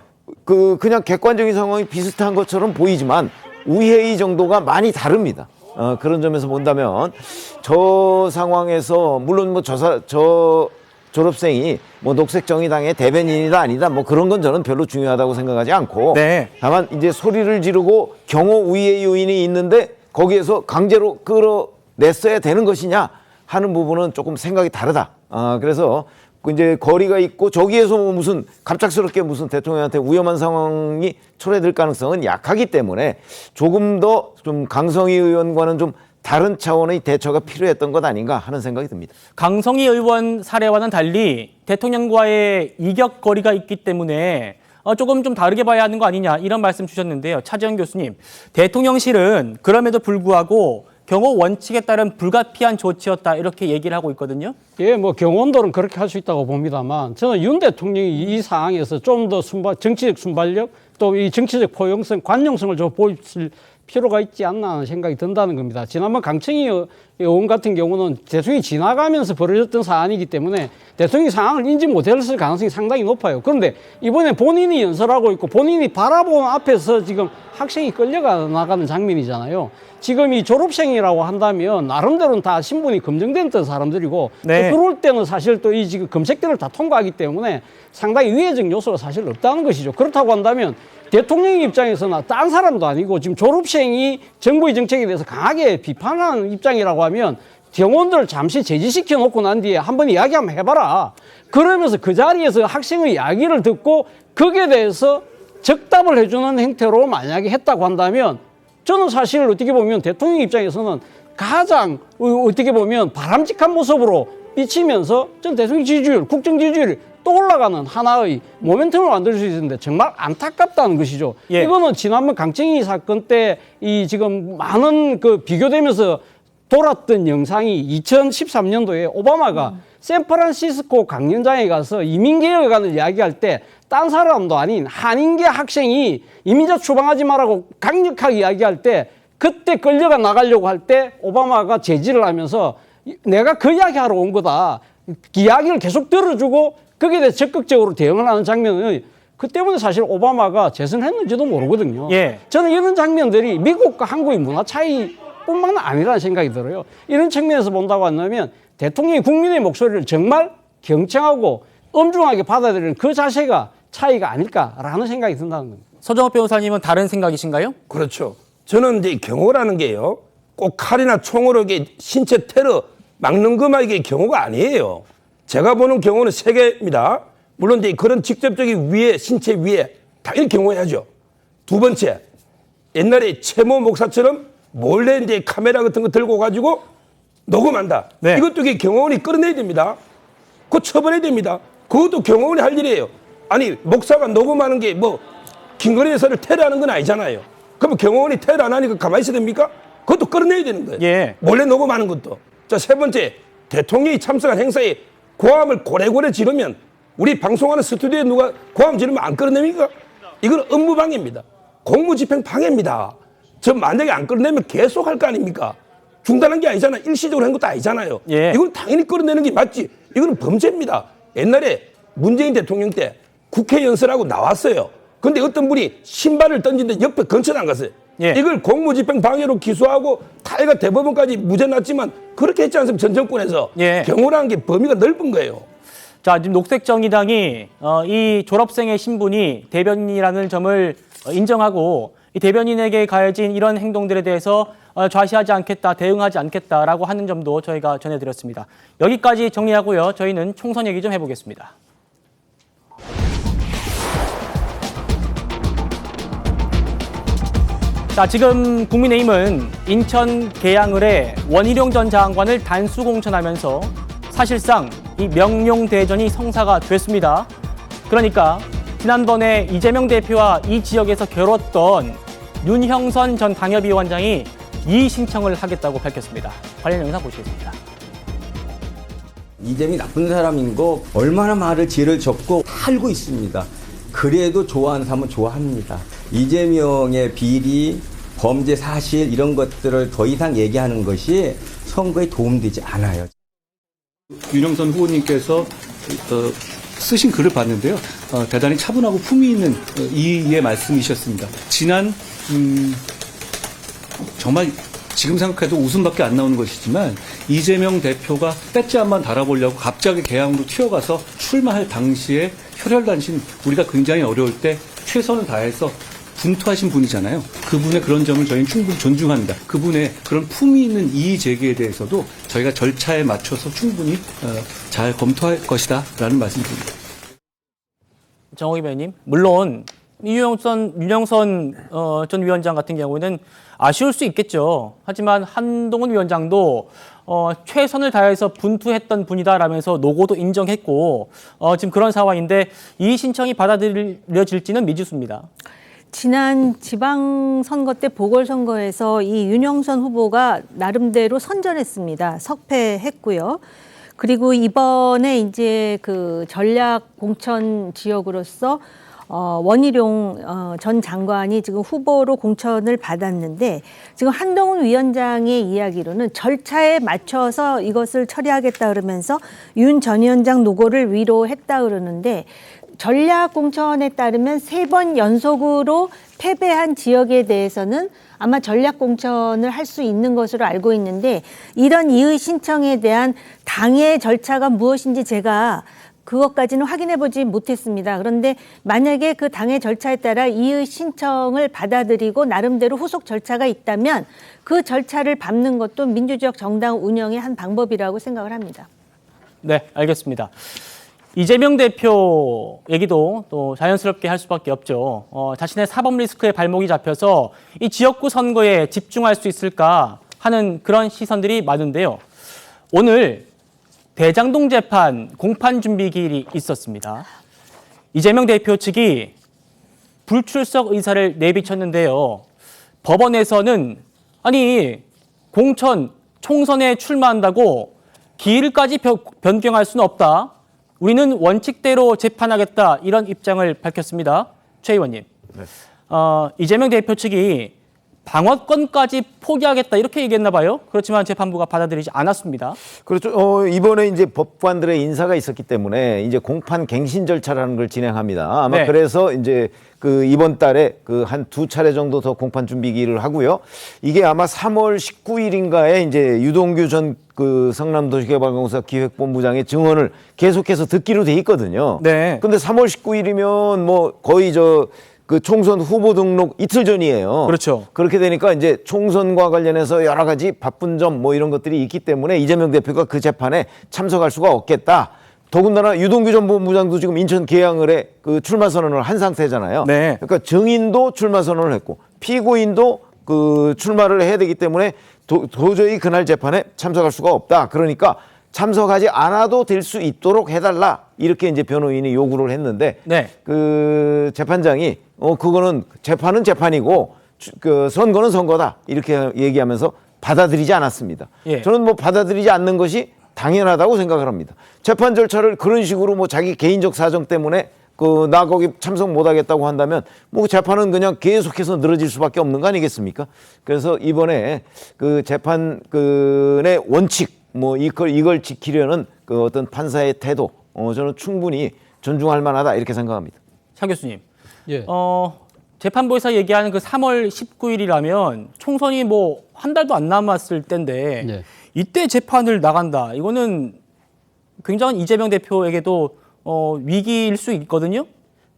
그냥 객관적인 상황이 비슷한 것처럼 보이지만 우회의 정도가 많이 다릅니다. 그런 점에서 본다면 저 상황에서 물론 뭐 저 졸업생이 뭐 녹색정의당의 대변인이다 아니다 뭐 그런 건 저는 별로 중요하다고 생각하지 않고, 네. 다만 이제 소리를 지르고 경호 우위의 요인이 있는데 거기에서 강제로 끌어냈어야 되는 것이냐 하는 부분은 조금 생각이 다르다. 그래서 이제 거리가 있고 저기에서 뭐 무슨 갑작스럽게 무슨 대통령한테 위험한 상황이 초래될 가능성은 약하기 때문에 조금 더 좀 강성희 의원과는 좀 다른 차원의 대처가 필요했던 것 아닌가 하는 생각이 듭니다. 강성희 의원 사례와는 달리 대통령과의 이격거리가 있기 때문에 조금 좀 다르게 봐야 하는 거 아니냐 이런 말씀 주셨는데요. 차지영 교수님, 대통령실은 그럼에도 불구하고 경호 원칙에 따른 불가피한 조치였다 이렇게 얘기를 하고 있거든요. 예, 뭐 경호원들은 그렇게 할 수 있다고 봅니다만 저는 윤 대통령이 이 상황에서 좀 더 정치적 순발력 또 이 정치적 포용성, 관용성을 좀 보일 필요가 있지 않나 하는 생각이 든다는 겁니다. 지난번 강청희 의원 같은 경우는 대통령이 지나가면서 벌어졌던 사안이기 때문에 대통령이 상황을 인지 못했을 가능성이 상당히 높아요. 그런데 이번에 본인이 연설하고 있고 본인이 바라보는 앞에서 지금 학생이 끌려가 나가는 장면이잖아요. 지금 이 졸업생이라고 한다면 나름대로는 다 신분이 검증됐던 사람들이고 네. 또 들어올 때는 사실 또 이 지금 검색대를 다 통과하기 때문에 상당히 위해적 요소가 사실 없다는 것이죠. 그렇다고 한다면 대통령 입장에서는 딴 사람도 아니고 지금 졸업생이 정부의 정책에 대해서 강하게 비판하는 입장이라고 하면 경호원들을 잠시 제지시켜 놓고 난 뒤에 한번 이야기 한번 해봐라. 그러면서 그 자리에서 학생의 이야기를 듣고 거기에 대해서 적답을 해주는 행태로 만약에 했다고 한다면 저는 사실 어떻게 보면 대통령 입장에서는 가장 어떻게 보면 바람직한 모습으로 비치면서 전 대통령 지지율, 국정 지지율이 또 올라가는 하나의 모멘텀을 만들 수 있는데 정말 안타깝다는 것이죠. 예. 이거는 지난번 강청희 사건 때 이 지금 많은 비교되면서 돌았던 영상이 2013년도에 오바마가 샌프란시스코 강연장에 가서 이민개혁에 관한 이야기할 때 딴 사람도 아닌 한인계 학생이 이민자 추방하지 말라고 강력하게 이야기할 때 그때 끌려가 나가려고 할 때 오바마가 제지를 하면서 내가 그 이야기하러 온 거다. 이야기를 계속 들어주고 거기에 대해서 적극적으로 대응을 하는 장면은 그 때문에 사실 오바마가 재선했는지도 모르거든요. 예. 저는 이런 장면들이 미국과 한국의 문화 차이뿐만 아니라는 생각이 들어요. 이런 측면에서 본다고 한다면 대통령이 국민의 목소리를 정말 경청하고 엄중하게 받아들이는 그 자세가 차이가 아닐까라는 생각이 든다는 겁니다. 서정호 변호사님은 다른 생각이신가요? 그렇죠. 저는 이제 경호라는 게요, 꼭 칼이나 총으로 이게 신체 테러 막는 것만 이게 경호가 아니에요. 제가 보는 경우는 세 개입니다. 물론 이제 그런 직접적인 신체 위에 당연히 경고해야죠. 두 번째, 옛날에 최모 목사처럼 몰래 이제 카메라 같은 거 들고 가지고 녹음한다. 이것도 경호원이 끌어내야 됩니다. 그거 처벌해야 됩니다. 그것도 경호원이 할 일이에요. 아니, 목사가 녹음하는 게 뭐 김건희 여사를 테러하는 건 아니잖아요. 그럼 경호원이 테러 안 하니까 가만히 있어야 됩니까? 그것도 끌어내야 되는 거예요. 몰래 녹음하는 것도. 자, 세 번째, 대통령이 참석한 행사에 고함을 고래고래 지르면 우리 방송하는 스튜디오에 누가 고함 지르면 안 끌어냅니까? 이건 업무방해입니다. 공무집행 방해입니다. 저 만약에 안 끌어내면 계속 할 거 아닙니까? 중단한 게 아니잖아요. 일시적으로 한 것도 아니잖아요. 이건 당연히 끌어내는 게 맞지. 이거는 범죄입니다. 옛날에 문재인 대통령 때 국회 연설하고 나왔어요. 근데 어떤 분이 신발을 던진데 옆에 근처도 안 갔어요. 이걸 공무집행 방해로 기소하고 타이가 대법원까지 무죄 났지만 그렇게 했지 않습니까? 전 정권에서. 경호라는 게 범위가 넓은 거예요. 자, 지금 녹색정의당이 이 졸업생의 신분이 대변인이라는 점을 인정하고 이 대변인에게 가해진 이런 행동들에 대해서 좌시하지 않겠다, 대응하지 않겠다라고 하는 점도 저희가 전해드렸습니다. 여기까지 정리하고요. 저희는 총선 얘기 좀 해보겠습니다. 자, 지금 국민의힘은 인천 계양을의 원희룡 전 장관을 단수 공천하면서 사실상 이 명룡대전이 성사가 됐습니다. 그러니까 지난번에 이재명 대표와 이 지역에서 겨뤘던 윤형선 전 당협위원장이 이의 신청을 하겠다고 밝혔습니다. 관련 영상 보시겠습니다. 이재명이 나쁜 사람인 거 얼마나 말을 지혜를 적고 알고 있습니다. 그래도 좋아하는 사람은 좋아합니다. 이재명의 비리, 범죄 사실 이런 것들을 더 이상 얘기하는 것이 선거에 도움되지 않아요. 윤영선 후보님께서 쓰신 글을 봤는데요. 대단히 차분하고 품위 있는 이의 말씀이셨습니다. 지난 정말 지금 생각해도 웃음밖에 안 나오는 것이지만 이재명 대표가 배지 한번 달아보려고 갑자기 계양으로 튀어가서 출마할 당시에 혈혈단신 우리가 굉장히 어려울 때 최선을 다해서 분투하신 분이잖아요. 그분의 그런 점을 저희는 충분히 존중합니다. 그분의 그런 품위 있는 이의 제기에 대해서도 저희가 절차에 맞춰서 충분히 잘 검토할 것이다 라는 말씀드립니다. 정호기 배우님, 물론 윤영선 전 위원장 같은 경우는 아쉬울 수 있겠죠. 하지만 한동훈 위원장도 최선을 다해서 분투했던 분이다라면서 노고도 인정했고 지금 그런 상황인데 이 신청이 받아들여질지는 미지수입니다. 지난 지방선거 때 보궐선거에서 이 윤영선 후보가 나름대로 선전했습니다. 석패했고요. 그리고 이번에 이제 그 전략 공천 지역으로서 원희룡 전 장관이 지금 후보로 공천을 받았는데 지금 한동훈 위원장의 이야기로는 절차에 맞춰서 이것을 처리하겠다 그러면서 윤 전 위원장 노고를 위로했다 그러는데 전략 공천에 따르면 3번 연속으로 패배한 지역에 대해서는 아마 전략 공천을 할 수 있는 것으로 알고 있는데 이런 이의 신청에 대한 당의 절차가 무엇인지 제가 그것까지는 확인해 보지 못했습니다. 그런데 만약에 그 당의 절차에 따라 이의 신청을 받아들이고 나름대로 후속 절차가 있다면 그 절차를 밟는 것도 민주적 정당 운영의 한 방법이라고 생각을 합니다. 네, 알겠습니다. 이재명 대표 얘기도 또 자연스럽게 할 수밖에 없죠. 자신의 사법 리스크에 발목이 잡혀서 이 지역구 선거에 집중할 수 있을까 하는 그런 시선들이 많은데요. 오늘 대장동 재판 공판 준비 기일이 있었습니다. 이재명 대표 측이 불출석 의사를 내비쳤는데요. 법원에서는 아니 공천 총선에 출마한다고 기일까지 변경할 수는 없다. 우리는 원칙대로 재판하겠다 이런 입장을 밝혔습니다. 최 의원님, 이재명 대표 측이 방어권까지 포기하겠다 이렇게 얘기했나 봐요. 그렇지만 재판부가 받아들이지 않았습니다. 그렇죠. 이번에 이제 법관들의 인사가 있었기 때문에 이제 공판 갱신 절차라는 걸 진행합니다. 아마 그래서 이제 그 이번 달에 그 한 2차례 정도 더 공판 준비 기일을 하고요. 이게 아마 3월 19일인가에 이제 유동규 전 그 성남도시개발공사 기획본부장의 증언을 계속해서 듣기로 돼 있거든요. 네. 근데 3월 19일이면 뭐 거의 그 총선 후보 등록 이틀 전이에요. 그렇죠. 그렇게 되니까 이제 총선과 관련해서 여러 가지 바쁜 점 뭐 이런 것들이 있기 때문에 이재명 대표가 그 재판에 참석할 수가 없겠다. 더군다나 유동규 전 본부장도 지금 인천 계양을 해 그 출마 선언을 한 상태잖아요. 네. 그러니까 증인도 출마 선언을 했고 피고인도 그 출마를 해야 되기 때문에 도저히 그날 재판에 참석할 수가 없다. 그러니까 참석하지 않아도 될 수 있도록 해달라. 이렇게 이제 변호인이 요구를 했는데 네. 그 재판장이 그거는 재판은 재판이고 그 선거는 선거다. 이렇게 얘기하면서 받아들이지 않았습니다. 예. 저는 뭐 받아들이지 않는 것이 당연하다고 생각을 합니다. 재판 절차를 그런 식으로 뭐 자기 개인적 사정 때문에 나 거기 참석 못 하겠다고 한다면 뭐 재판은 그냥 계속해서 늘어질 수밖에 없는 거 아니겠습니까? 그래서 이번에 그 재판의 원칙 뭐 이걸 지키려는 그 어떤 판사의 태도 저는 충분히 존중할 만하다 이렇게 생각합니다. 차 교수님. 예. 재판부에서 얘기하는 그 3월 19일이라면 총선이 뭐 한 달도 안 남았을 때인데 예. 이때 재판을 나간다. 이거는 굉장히 이재명 대표에게도 위기일 수 있거든요.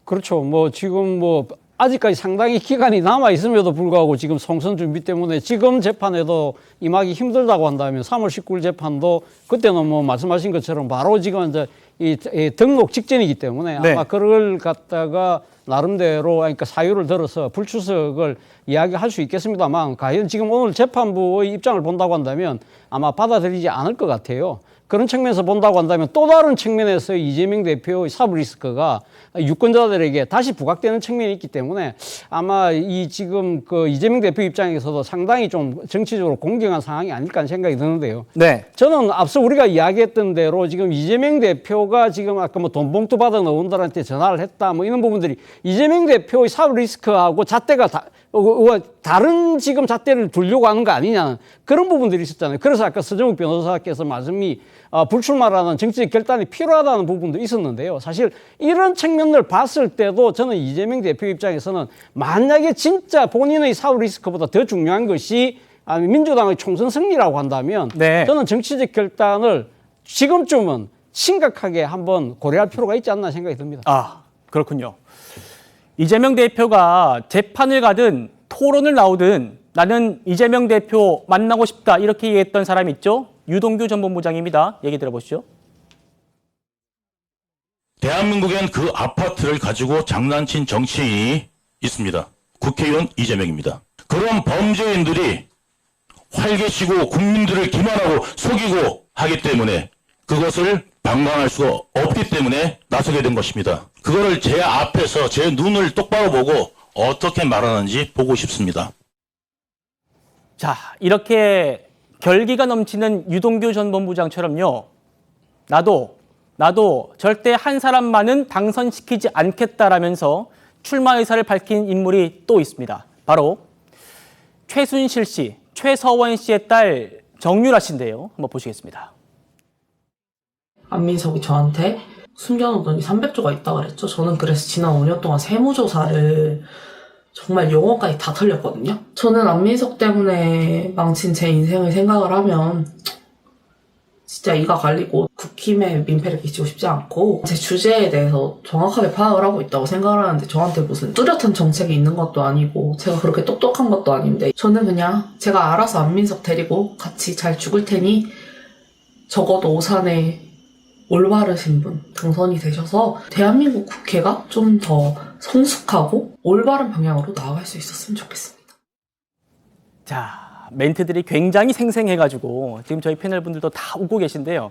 그렇죠. 뭐 지금 뭐 아직까지 상당히 기간이 남아 있음에도 불구하고 지금 총선 준비 때문에 지금 재판에도 임하기 힘들다고 한다면 3월 19일 재판도 그때는 뭐 말씀하신 것처럼 바로 지금 이제 이 등록 직전이기 때문에 네. 아마 그걸 갖다가 나름대로 그러니까 사유를 들어서 불출석을 이야기할 수 있겠습니다만 과연 지금 오늘 재판부의 입장을 본다고 한다면 아마 받아들이지 않을 것 같아요. 그런 측면에서 본다고 한다면 또 다른 측면에서 이재명 대표의 사법 리스크가 유권자들에게 다시 부각되는 측면이 있기 때문에 아마 이 지금 그 이재명 대표 입장에서도 상당히 좀 정치적으로 공경한 상황이 아닐까 하는 생각이 드는데요. 네. 저는 앞서 우리가 이야기했던 대로 지금 이재명 대표가 지금 아까 뭐 돈 봉투 받은 의원들한테 전화를 했다 뭐 이런 부분들이 이재명 대표의 사법 리스크하고 잣대가 다른 지금 잣대를 두려고 하는 거 아니냐는 그런 부분들이 있었잖아요. 그래서 아까 서정욱 변호사께서 말씀이 불출마라는 정치적 결단이 필요하다는 부분도 있었는데요. 사실 이런 측면을 봤을 때도 저는 이재명 대표 입장에서는 만약에 진짜 본인의 사법 리스크보다 더 중요한 것이 민주당의 총선 승리라고 한다면 네. 저는 정치적 결단을 지금쯤은 심각하게 한번 고려할 필요가 있지 않나 생각이 듭니다. 아, 그렇군요. 이재명 대표가 재판을 가든 토론을 나오든 나는 이재명 대표 만나고 싶다 이렇게 얘기했던 사람 있죠? 유동규 전 본부장입니다. 얘기 들어보시죠. 대한민국엔 그 아파트를 가지고 장난친 정치인이 있습니다. 국회의원 이재명입니다. 그런 범죄인들이 활개치고 국민들을 기만하고 속이고 하기 때문에 그것을 방관할 수가 없기 때문에 나서게 된 것입니다. 그거를 제 앞에서 제 눈을 똑바로 보고 어떻게 말하는지 보고 싶습니다. 자, 이렇게 결기가 넘치는 유동규 전 본부장처럼요. 나도 절대 한 사람만은 당선시키지 않겠다라면서 출마 의사를 밝힌 인물이 또 있습니다. 바로 최순실 씨, 최서원 씨의 딸 정유라 씨인데요. 한번 보시겠습니다. 안민석이 저한테 숨겨놓은 돈이 300조가 있다고 그랬죠. 저는 그래서 지난 5년 동안 세무조사를 정말 영어까지 다 털렸거든요. 저는 안민석 때문에 망친 제 인생을 생각을 하면 진짜 이가 갈리고 국힘에 민폐를 끼치고 싶지 않고 제 주제에 대해서 정확하게 파악을 하고 있다고 생각을 하는데 저한테 무슨 뚜렷한 정책이 있는 것도 아니고 제가 그렇게 똑똑한 것도 아닌데 저는 그냥 제가 알아서 안민석 데리고 같이 잘 죽을 테니 적어도 오산에 올바르신 분 당선이 되셔서 대한민국 국회가 좀 더 성숙하고 올바른 방향으로 나아갈 수 있었으면 좋겠습니다. 자, 멘트들이 굉장히 생생해가지고 지금 저희 패널 분들도 다 웃고 계신데요.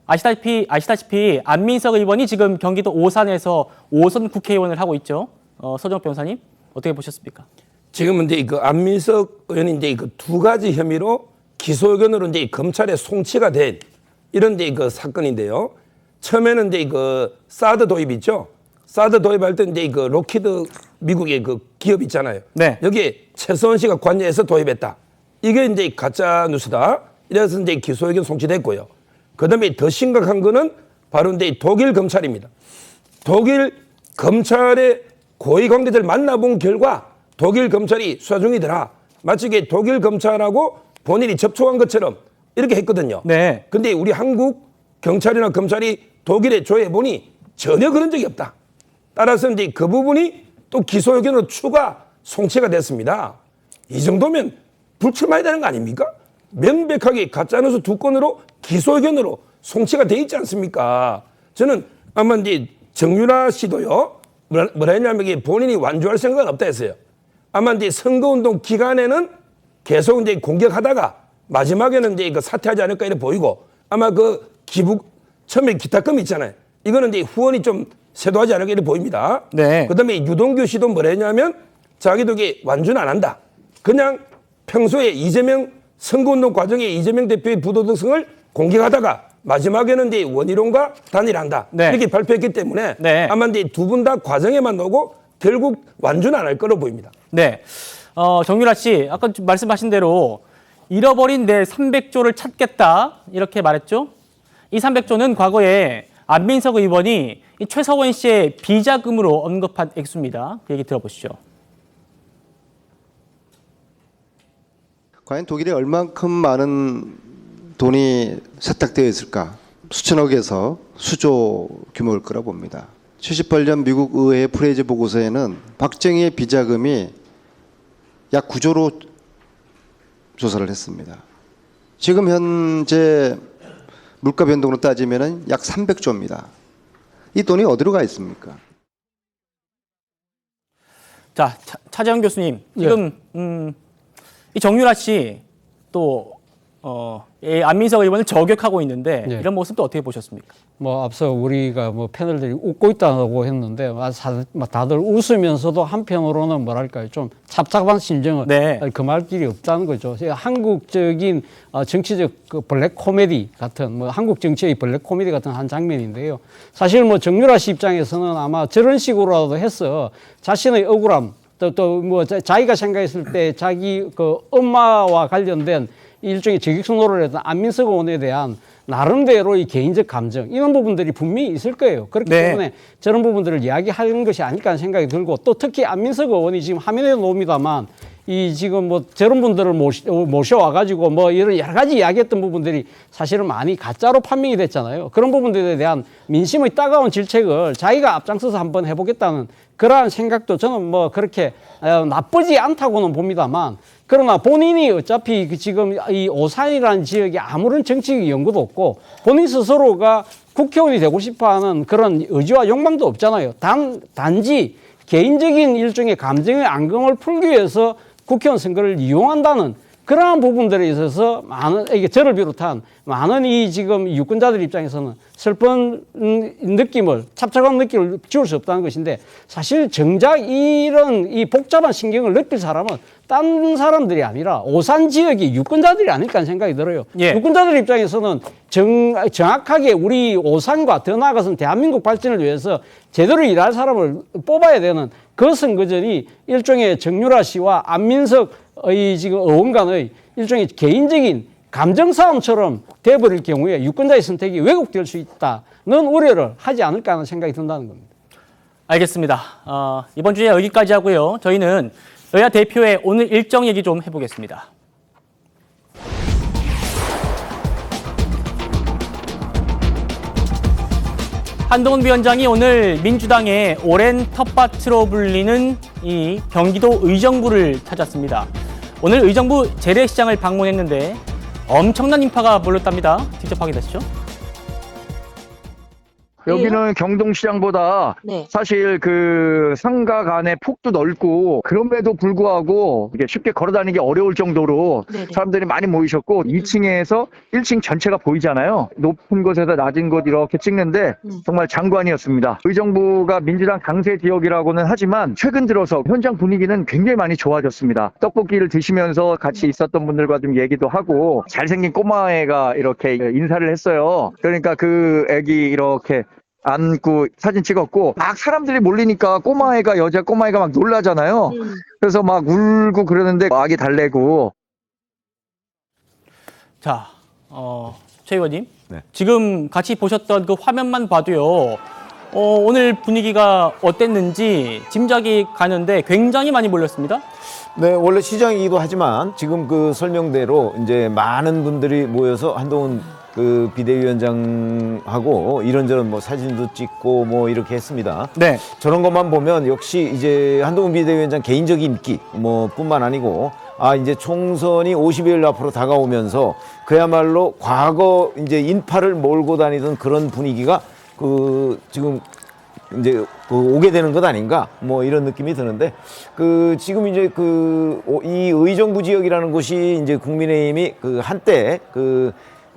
아시다시피 안민석 의원이 지금 경기도 오산에서 5선 국회의원을 하고 있죠. 서정욱 변호사님 어떻게 보셨습니까? 지금은 이제 그 안민석 의원이 이제 그 두 가지 혐의로 기소 의견으로 이제 검찰에 송치가 된 이런 이제 그 사건인데요. 처음에는 이제 그 사드 도입 있죠. 사드 도입할 때 이제 그 로키드 미국의 그 기업 있잖아요. 네. 여기에 최서원 씨가 관여해서 도입했다. 이게 이제 가짜 뉴스다. 이래서 이제 기소 의견 송치됐고요. 그다음에 더 심각한 거는 바로 이제 독일 검찰입니다. 독일 검찰의 고위 관계자를 만나본 결과 독일 검찰이 수사 중이더라. 마치 이게 독일 검찰하고 본인이 접촉한 것처럼 이렇게 했거든요. 네. 근데 우리 한국 경찰이나 검찰이 독일에 조회해보니 전혀 그런 적이 없다. 따라서 이제 그 부분이 또 기소 의견으로 추가 송치가 됐습니다. 이 정도면 불출마해야 되는 거 아닙니까? 명백하게 가짜뉴스 두 건으로 기소 의견으로 송치가 돼 있지 않습니까? 저는 아마 이제 정유라 씨도요, 뭐라 했냐면 이게 본인이 완주할 생각은 없다 했어요. 아마 이제 선거운동 기간에는 계속 이제 공격하다가 마지막에는 이제 그 사퇴하지 않을까 이렇게 보이고, 아마 그 처음에 기타금 있잖아요. 이거는 이제 후원이 좀 세도하지 않을까 이렇게 보입니다. 네. 그 다음에 유동규 씨도 뭐라 했냐면 자기도 이게 완주는 안 한다. 그냥 평소에 이재명 선거운동 과정에 이재명 대표의 부도덕성을 공격하다가 마지막에는 이제 원희룡과 단일한다. 네. 이렇게 발표했기 때문에 네. 아마 이제 두 분 다 과정에만 오고 결국 완주는 안 할 거로 보입니다. 네. 정유라 씨, 아까 말씀하신 대로 잃어버린 내 300조를 찾겠다 이렇게 말했죠. 이 300조는 과거에 안민석 의원이 이 최서원 씨의 비자금으로 언급한 액수입니다. 그 얘기 들어보시죠. 과연 독일에 얼만큼 많은 돈이 세탁되어 있을까? 수천억에서 수조 규모일 거라 봅니다. 78년 미국 의회 프레이즈 보고서에는 박정희의 비자금이 약 9조로 조사를 했습니다. 지금 현재 물가 변동으로 따지면 약 300조입니다. 이 돈이 어디로 가 있습니까? 자, 차재현 교수님, 지금 이 정유라 씨 또 안민석 의원을 저격하고 있는데 이런 모습도 어떻게 보셨습니까? 뭐 앞서 우리가 뭐 패널들이 웃고 있다고 했는데 다들 웃으면서도 한편으로는 뭐랄까요, 좀 찹찹한 심정을 금할 길이 없다는 거죠. 한국적인 정치적 그 블랙 코미디 같은, 뭐 한국 정치의 블랙 코미디 같은 한 장면인데요. 사실 뭐 정유라 씨 입장에서는 아마 저런 식으로라도 해서 자신의 억울함, 또 뭐 자기가 생각했을 때 자기 그 엄마와 관련된 일종의 저격수노를 했던 안민석 의원에 대한 나름대로의 개인적 감정, 이런 부분들이 분명히 있을 거예요. 그렇기 때문에 저런 부분들을 이야기하는 것이 아닐까 하는 생각이 들고, 또 특히 안민석 의원이 지금 화면에 놓습니다만 이 지금 뭐 저런 분들을 모셔와가지고 뭐 이런 여러 가지 이야기했던 부분들이 사실은 많이 가짜로 판명이 됐잖아요. 그런 부분들에 대한 민심의 따가운 질책을 자기가 앞장서서 한번 해보겠다는 그러한 생각도 저는 뭐 그렇게 나쁘지 않다고는 봅니다만, 그러나 본인이 어차피 지금 이 오산이라는 지역에 아무런 정치적 연구도 없고 본인 스스로가 국회의원이 되고 싶어하는 그런 의지와 욕망도 없잖아요. 단지 개인적인 일종의 감정의 앙금을 풀기 위해서 국회의원 선거를 이용한다는 그러한 부분들에 있어서 이게 저를 비롯한 많은 이 지금 유권자들 입장에서는 슬픈 느낌을, 찹찹한 느낌을 지울 수 없다는 것인데, 사실 정작 이런 이 복잡한 신경을 느낄 사람은 딴 사람들이 아니라 오산 지역의 유권자들이 아닐까 하는 생각이 들어요. 유권자들 입장에서는 정확하게 우리 오산과 더 나아가서는 대한민국 발전을 위해서 제대로 일할 사람을 뽑아야 되는 그 선거전이 일종의 정유라 씨와 안민석의 지금 의원 간의 일종의 개인적인 감정 싸움처럼 돼버릴 경우에 유권자의 선택이 왜곡될 수 있다는 우려를 하지 않을까 하는 생각이 든다는 겁니다. 알겠습니다. 이번 주에 여기까지 하고요. 저희는 여야 대표의 오늘 일정 얘기 좀 해보겠습니다. 한동훈 위원장이 오늘 민주당의 오랜 텃밭으로 불리는 이 경기도 의정부를 찾았습니다. 오늘 의정부 재래시장을 방문했는데 엄청난 인파가 몰렸답니다. 직접 확인하시죠. 여기는 경동시장보다 사실 그 상가 간의 폭도 넓고, 그럼에도 불구하고 이게 쉽게 걸어다니기 어려울 정도로 사람들이 많이 모이셨고, 2층에서 1층 전체가 보이잖아요. 높은 곳에서 낮은 곳 이렇게 찍는데 정말 장관이었습니다. 의정부가 민주당 강세 지역이라고는 하지만 최근 들어서 현장 분위기는 굉장히 많이 좋아졌습니다. 떡볶이를 드시면서 같이 있었던 분들과 좀 얘기도 하고, 잘생긴 꼬마애가 이렇게 인사를 했어요. 그러니까 그 애기 이렇게 안고 사진 찍었고, 막 사람들이 몰리니까 여자 꼬마애가 막 놀라잖아요. 그래서 막 울고 그러는데 아기 달래고. 자, 최 의원님, 지금 같이 보셨던 그 화면만 봐도요, 오늘 분위기가 어땠는지 짐작이 가는데 굉장히 많이 몰렸습니다. 네, 원래 시장이기도 하지만 지금 그 설명대로 이제 많은 분들이 모여서 한동훈 그 비대위원장하고 이런저런 뭐 사진도 찍고 뭐 이렇게 했습니다. 저런 것만 보면 역시 이제 한동훈 비대위원장 개인적인 인기 뭐 뿐만 아니고 이제 총선이 50일 앞으로 다가오면서 그야말로 과거 이제 인파를 몰고 다니던 그런 분위기가 지금 이제 오게 되는 것 아닌가 뭐 이런 느낌이 드는데 지금 이제 이 의정부 지역이라는 곳이 이제 국민의힘이 한때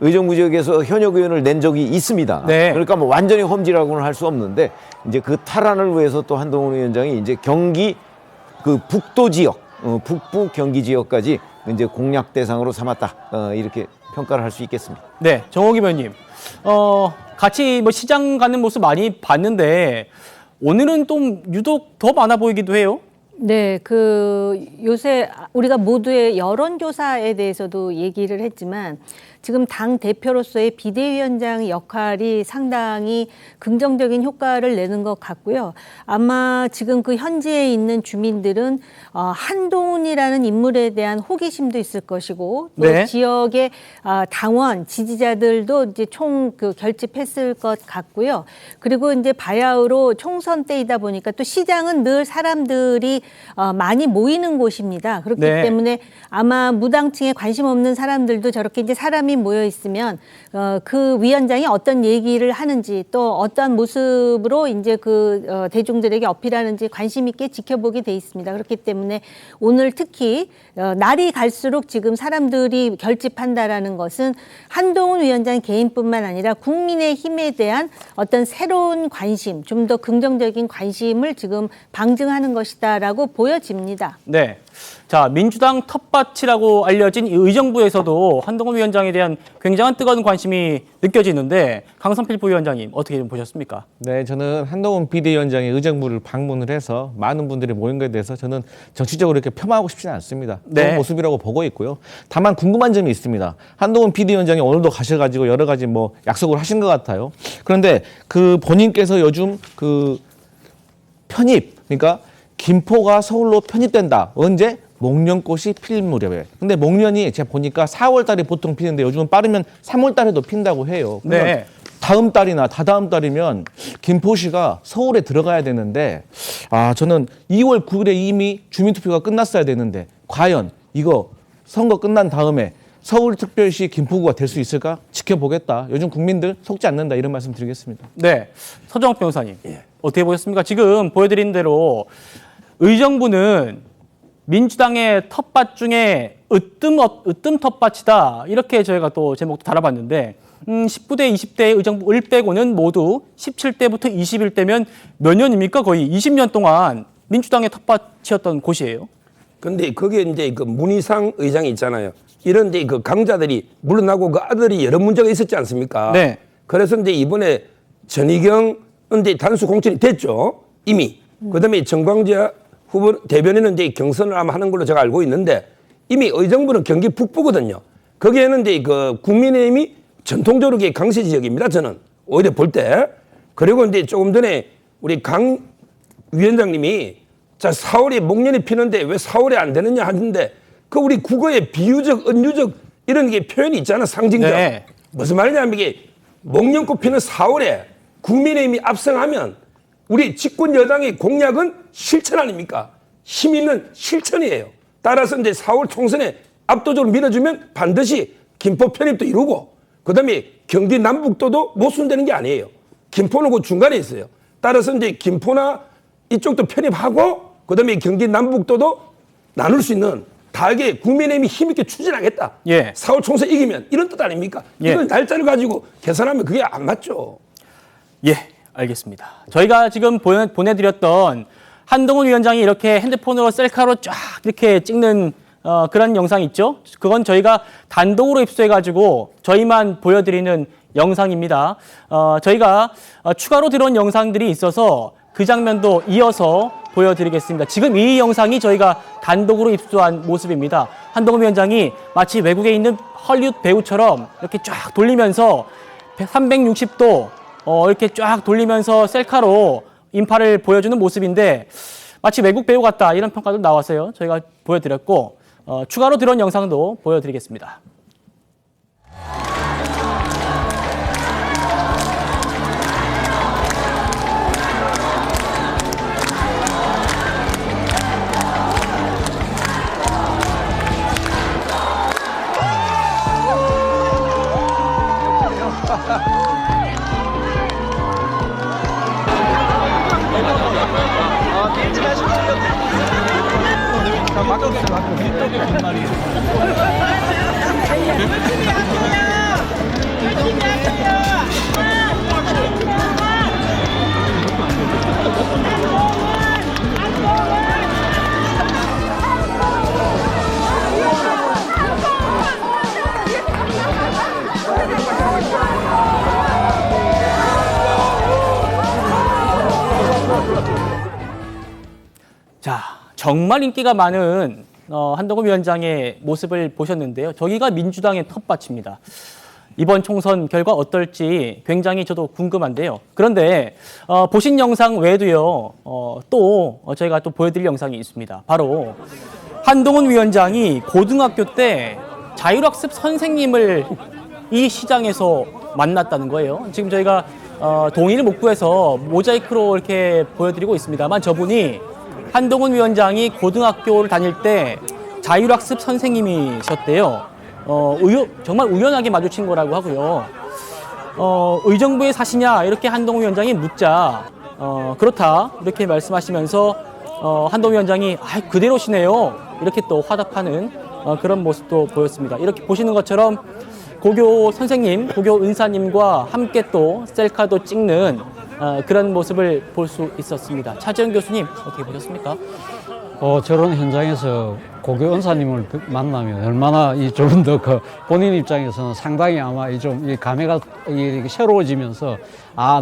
의정부 지역에서 현역 의원을 낸 적이 있습니다. 네. 그러니까 뭐 완전히 험지라고는 할 수 없는데 이제 그 탈환을 위해서 또 한동훈 위원장이 이제 경기 북도 지역, 북부 경기 지역까지 이제 공략 대상으로 삼았다. 이렇게 평가를 할 수 있겠습니다. 네, 정호기 의원님. 같이 뭐 시장 가는 모습 많이 봤는데 오늘은 좀 유독 더 많아 보이기도 해요. 네, 요새 우리가 모두의 여론조사에 대해서도 얘기를 했지만 지금 당 대표로서의 비대위원장 역할이 상당히 긍정적인 효과를 내는 것 같고요. 아마 지금 현지에 있는 주민들은 한동훈이라는 인물에 대한 호기심도 있을 것이고 또 네. 지역의 당원 지지자들도 이제 결집했을 것 같고요. 그리고 이제 바야흐로 총선 때이다 보니까 또 시장은 늘 사람들이 많이 모이는 곳입니다. 그렇기 네. 때문에 아마 무당층에 관심 없는 사람들도 저렇게 이제 사람이 모여 있으면 그 위원장이 어떤 얘기를 하는지 또 어떤 모습으로 이제 대중들에게 어필하는지 관심 있게 지켜보게 돼 있습니다. 그렇기 때문에 오늘 특히 날이 갈수록 지금 사람들이 결집한다라는 것은 한동훈 위원장 개인뿐만 아니라 국민의힘에 대한 어떤 새로운 관심, 좀 더 긍정적인 관심을 지금 방증하는 것이다라고 보여집니다. 네. 자, 민주당 텃밭이라고 알려진 이 의정부에서도 한동훈 위원장에 대한 굉장한 뜨거운 관심이 느껴지는데 강성필 부위원장님 어떻게 좀 보셨습니까? 네, 저는 한동훈 비대위원장이 의정부를 방문을 해서 많은 분들이 모인 것에 대해서 저는 정치적으로 이렇게 폄하하고 싶지는 않습니다. 네. 그런 모습이라고 보고 있고요. 다만 궁금한 점이 있습니다. 한동훈 비대위원장이 오늘도 가셔가지고 여러 가지 뭐 약속을 하신 것 같아요. 그런데 본인께서 요즘 편입, 그러니까 김포가 서울로 편입된다. 언제? 목련꽃이 필 무렵에. 근데 목련이 제가 보니까 4월 달에 보통 피는데 요즘은 빠르면 3월 달에도 핀다고 해요. 네. 다음 달이나 다다음 달이면 김포시가 서울에 들어가야 되는데 저는 2월 9일에 이미 주민투표가 끝났어야 되는데 과연 이거 선거 끝난 다음에 서울특별시 김포구가 될 수 있을까? 지켜보겠다. 요즘 국민들 속지 않는다. 이런 말씀 드리겠습니다. 네. 서정욱 변호사님. 어떻게 보셨습니까? 지금 보여드린 대로 의정부는 민주당의 텃밭 중에 으뜸 텃밭이다. 이렇게 저희가 또 제목도 달아봤는데 19대, 20대 의정부 을 빼고는 모두 17대부터 21대면 몇 년입니까? 거의 20년 동안 민주당의 텃밭이었던 곳이에요. 근데 거기에 이제 문희상 의장이 있잖아요. 이런 이제 강자들이 물러나고 아들이 여러 문제가 있었지 않습니까? 네. 그래서 이제 이번에 전희경 이제 단수 공천이 됐죠. 이미. 그다음에 정광재 후보 대변인은 이제 경선을 아마 하는 걸로 제가 알고 있는데 이미 의정부는 경기 북부거든요. 거기에는 이제 국민의힘이 전통적으로 강세 지역입니다. 저는 오히려 볼 때. 그리고 이제 조금 전에 우리 강 위원장님이 4월에 목련이 피는데 왜 4월에 안 되느냐 하는데 우리 국어에 비유적, 은유적 이런 게 표현이 있잖아. 상징적. 네. 무슨 말이냐면 이게 목련꽃 피는 4월에 국민의힘이 압승하면 우리 집권 여당의 공약은 실천 아닙니까? 힘 있는 실천이에요. 따라서 이제 4월 총선에 압도적으로 밀어주면 반드시 김포 편입도 이루고 그다음에 경기 남북도도 못 순되는 게 아니에요. 김포는 그 중간에 있어요. 따라서 이제 김포나 이쪽도 편입하고 그다음에 경기 남북도도 나눌 수 있는 다하게 국민의힘이 힘있게 추진하겠다. 예. 4월 총선 이기면 이런 뜻 아닙니까? 예. 이걸 날짜를 가지고 계산하면 그게 안 맞죠. 예, 알겠습니다. 저희가 지금 보내드렸던 한동훈 위원장이 이렇게 핸드폰으로 셀카로 쫙 이렇게 찍는 그런 영상 있죠? 그건 저희가 단독으로 입수해가지고 저희만 보여드리는 영상입니다. 저희가 추가로 들어온 영상들이 있어서 그 장면도 이어서 보여드리겠습니다. 지금 이 영상이 저희가 단독으로 입수한 모습입니다. 한동훈 위원장이 마치 외국에 있는 헐리우드 배우처럼 이렇게 쫙 돌리면서 360도 이렇게 쫙 돌리면서 셀카로 인파를 보여주는 모습인데 마치 외국 배우 같다 이런 평가도 나왔어요. 저희가 보여드렸고 추가로 들어온 영상도 보여드리겠습니다. 자, 정말 인기가 많은 한동훈 위원장의 모습을 보셨는데요. 저기가 민주당의 텃밭입니다. 이번 총선 결과 어떨지 굉장히 저도 궁금한데요. 그런데 보신 영상 외에도요, 또 저희가 또 보여드릴 영상이 있습니다. 바로 한동훈 위원장이 고등학교 때 자율학습 선생님을 이 시장에서 만났다는 거예요. 지금 저희가 동의를 못 구해서 모자이크로 이렇게 보여드리고 있습니다만 저분이 한동훈 위원장이 고등학교를 다닐 때 자율학습 선생님이셨대요. 정말 우연하게 마주친 거라고 하고요. 의정부에 사시냐 이렇게 한동훈 위원장이 묻자 그렇다 이렇게 말씀하시면서 한동훈 위원장이 그대로시네요 이렇게 또 화답하는 그런 모습도 보였습니다. 이렇게 보시는 것처럼 고교 선생님, 고교 은사님과 함께 또 셀카도 찍는 그런 모습을 볼 수 있었습니다. 차재현 교수님 어떻게 보셨습니까? 저런 현장에서 고교 은사님을 만나면 얼마나 좀 더 본인 입장에서는 상당히 아마 이 감회가 새로워지면서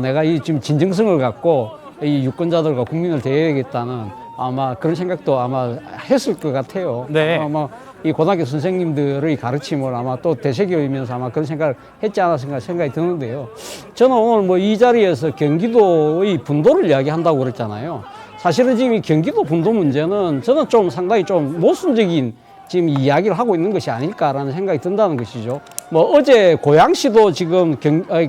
내가 지금 진정성을 갖고 이 유권자들과 국민을 대해야겠다는 아마 그런 생각도 아마 했을 것 같아요. 네. 아마 이 고등학교 선생님들의 가르침을 아마 또 되새기면서 아마 그런 생각을 했지 않았을까 생각이 드는데요. 저는 오늘 이 자리에서 경기도의 분도를 이야기한다고 그랬잖아요. 사실은 지금 이 경기도 분도 문제는 저는 좀 상당히 좀 모순적인 지금 이야기를 하고 있는 것이 아닐까라는 생각이 든다는 것이죠. 어제 고양시도 지금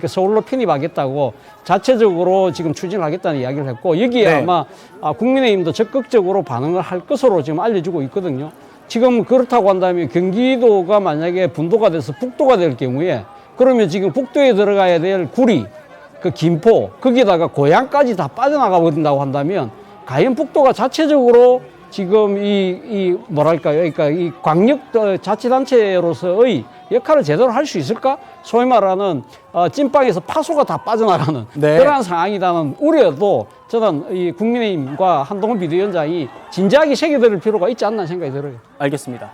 서울로 편입하겠다고 자체적으로 지금 추진하겠다는 이야기를 했고 여기에 아마 국민의힘도 적극적으로 반응을 할 것으로 지금 알려지고 있거든요. 지금 그렇다고 한다면 경기도가 만약에 분도가 돼서 북도가 될 경우에 그러면 지금 북도에 들어가야 될 구리, 김포, 거기다가 고양까지 다 빠져나가 버린다고 한다면 과연 북도가 자체적으로 지금 그러니까 이 광역 자치단체로서의 역할을 제대로 할 수 있을까? 소위 말하는 찐빵에서 파소가 다 빠져나가는 그러한 상황이라는 우려도 저는 이 국민의힘과 한동훈 비대위원장이 진지하게 새겨들을 필요가 있지 않나 생각이 들어요. 알겠습니다.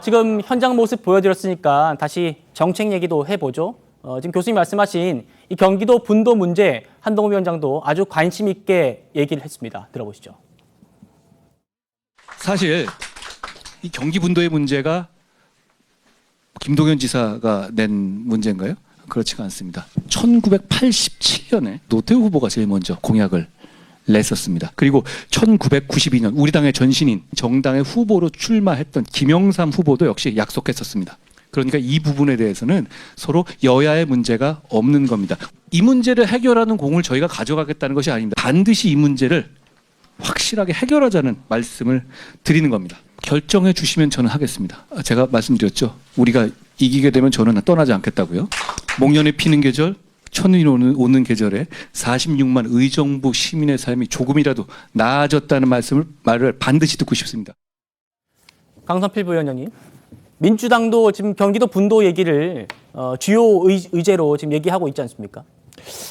지금 현장 모습 보여드렸으니까 다시 정책 얘기도 해보죠. 지금 교수님 말씀하신 이 경기도 분도 문제 한동훈 위원장도 아주 관심 있게 얘기를 했습니다. 들어보시죠. 사실 이 경기 분도의 문제가 김동연 지사가 낸 문제인가요? 그렇지가 않습니다. 1987년에 노태우 후보가 제일 먼저 공약을 냈었습니다. 그리고 1992년 우리 당의 전신인 정당의 후보로 출마했던 김영삼 후보도 역시 약속했었습니다. 그러니까 이 부분에 대해서는 서로 여야의 문제가 없는 겁니다. 이 문제를 해결하는 공을 저희가 가져가겠다는 것이 아닙니다. 반드시 이 문제를 확실하게 해결하자는 말씀을 드리는 겁니다. 결정해 주시면 저는 하겠습니다. 제가 말씀드렸죠. 우리가 이기게 되면 저는 떠나지 않겠다고요. 목련에 피는 계절, 천이 오는 계절에 46만 의정부 시민의 삶이 조금이라도 나아졌다는 말을 반드시 듣고 싶습니다. 강선필 부위원장님, 민주당도 지금 경기도 분도 얘기를 주요 의제로 지금 얘기하고 있지 않습니까?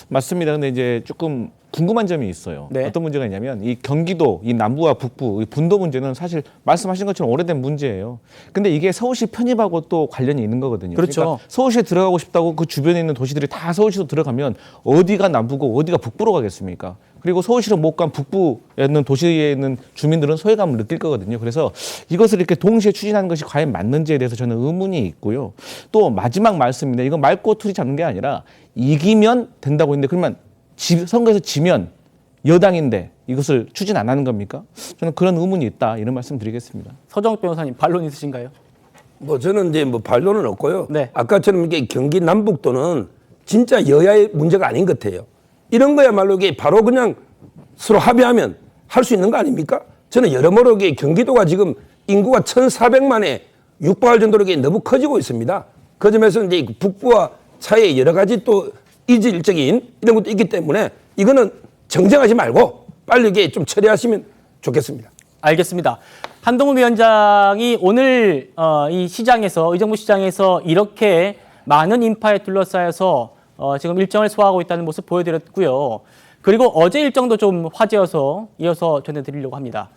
맞습니다. 근데 이제 조금 궁금한 점이 있어요. 어떤 문제가 있냐면 이 경기도, 이 남부와 북부, 이 분도 문제는 사실 말씀하신 것처럼 오래된 문제예요. 근데 이게 서울시 편입하고 또 관련이 있는 거거든요. 그렇죠. 그러니까 서울시에 들어가고 싶다고 그 주변에 있는 도시들이 다 서울시로 들어가면 어디가 남부고 어디가 북부로 가겠습니까? 그리고 서울시로 못 간 북부에 있는 도시에 있는 주민들은 소외감을 느낄 거거든요. 그래서 이것을 이렇게 동시에 추진하는 것이 과연 맞는지에 대해서 저는 의문이 있고요. 또 마지막 말씀입니다. 이건 말꼬투리 잡는 게 아니라 이기면 된다고 했는데 그러면 선거에서 지면 여당인데 이것을 추진 안 하는 겁니까? 저는 그런 의문이 있다. 이런 말씀 드리겠습니다. 서정욱 변호사님 반론 있으신가요? 저는 이제 반론은 없고요. 아까처럼 이게 경기 남북도는 진짜 여야의 문제가 아닌 것 같아요. 이런 거야말로 이게 바로 그냥 서로 합의하면 할 수 있는 거 아닙니까? 저는 여러모로 이게 경기도가 지금 인구가 1,400만에 육박할 정도로 이게 너무 커지고 있습니다. 그 점에서 이제 북부와 사이에 여러 가지 또 이질적인 이런 것도 있기 때문에 이거는 정쟁하지 말고 빨리 이게 좀 처리하시면 좋겠습니다. 알겠습니다. 한동훈 위원장이 오늘 이 시장에서 의정부 시장에서 이렇게 많은 인파에 둘러싸여서 지금 일정을 소화하고 있다는 모습 보여드렸고요. 그리고 어제 일정도 좀 화제여서 이어서 전해드리려고 합니다.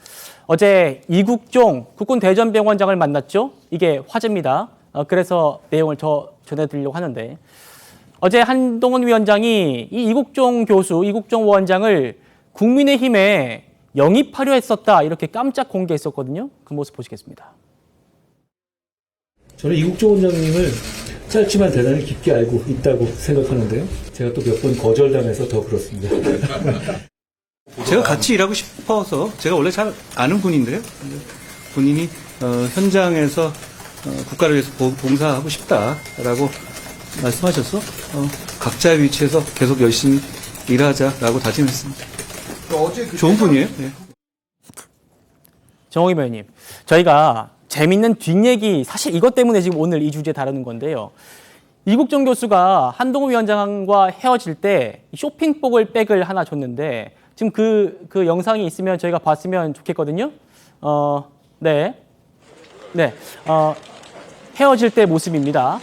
어제 이국종 국군 대전병원장을 만났죠. 이게 화제입니다. 그래서 내용을 전해드리려고 하는데 어제 한동훈 위원장이 이 이국종 교수, 이국종 원장을 국민의힘에 영입하려 했었다 이렇게 깜짝 공개했었거든요. 그 모습 보시겠습니다. 저는 이국종 원장님을 짧지만 대단히 깊게 알고 있다고 생각하는데요. 제가 또 몇 번 거절당해서 더 그렇습니다. 제가 같이 일하고 싶어서 제가 원래 잘 아는 분인데요. 본인이 현장에서 국가를 위해서 봉사하고 싶다라고 말씀하셔서 각자의 위치에서 계속 열심히 일하자라고 다짐했습니다. 좋은 분이에요. 네. 정호기 의원님, 저희가 재밌는 뒷얘기 사실 이것 때문에 지금 오늘 이 주제 다루는 건데요. 이국종 교수가 한동훈 위원장과 헤어질 때 쇼핑백을 하나 줬는데 지금 그 영상이 있으면 저희가 봤으면 좋겠거든요. 헤어질 때 모습입니다.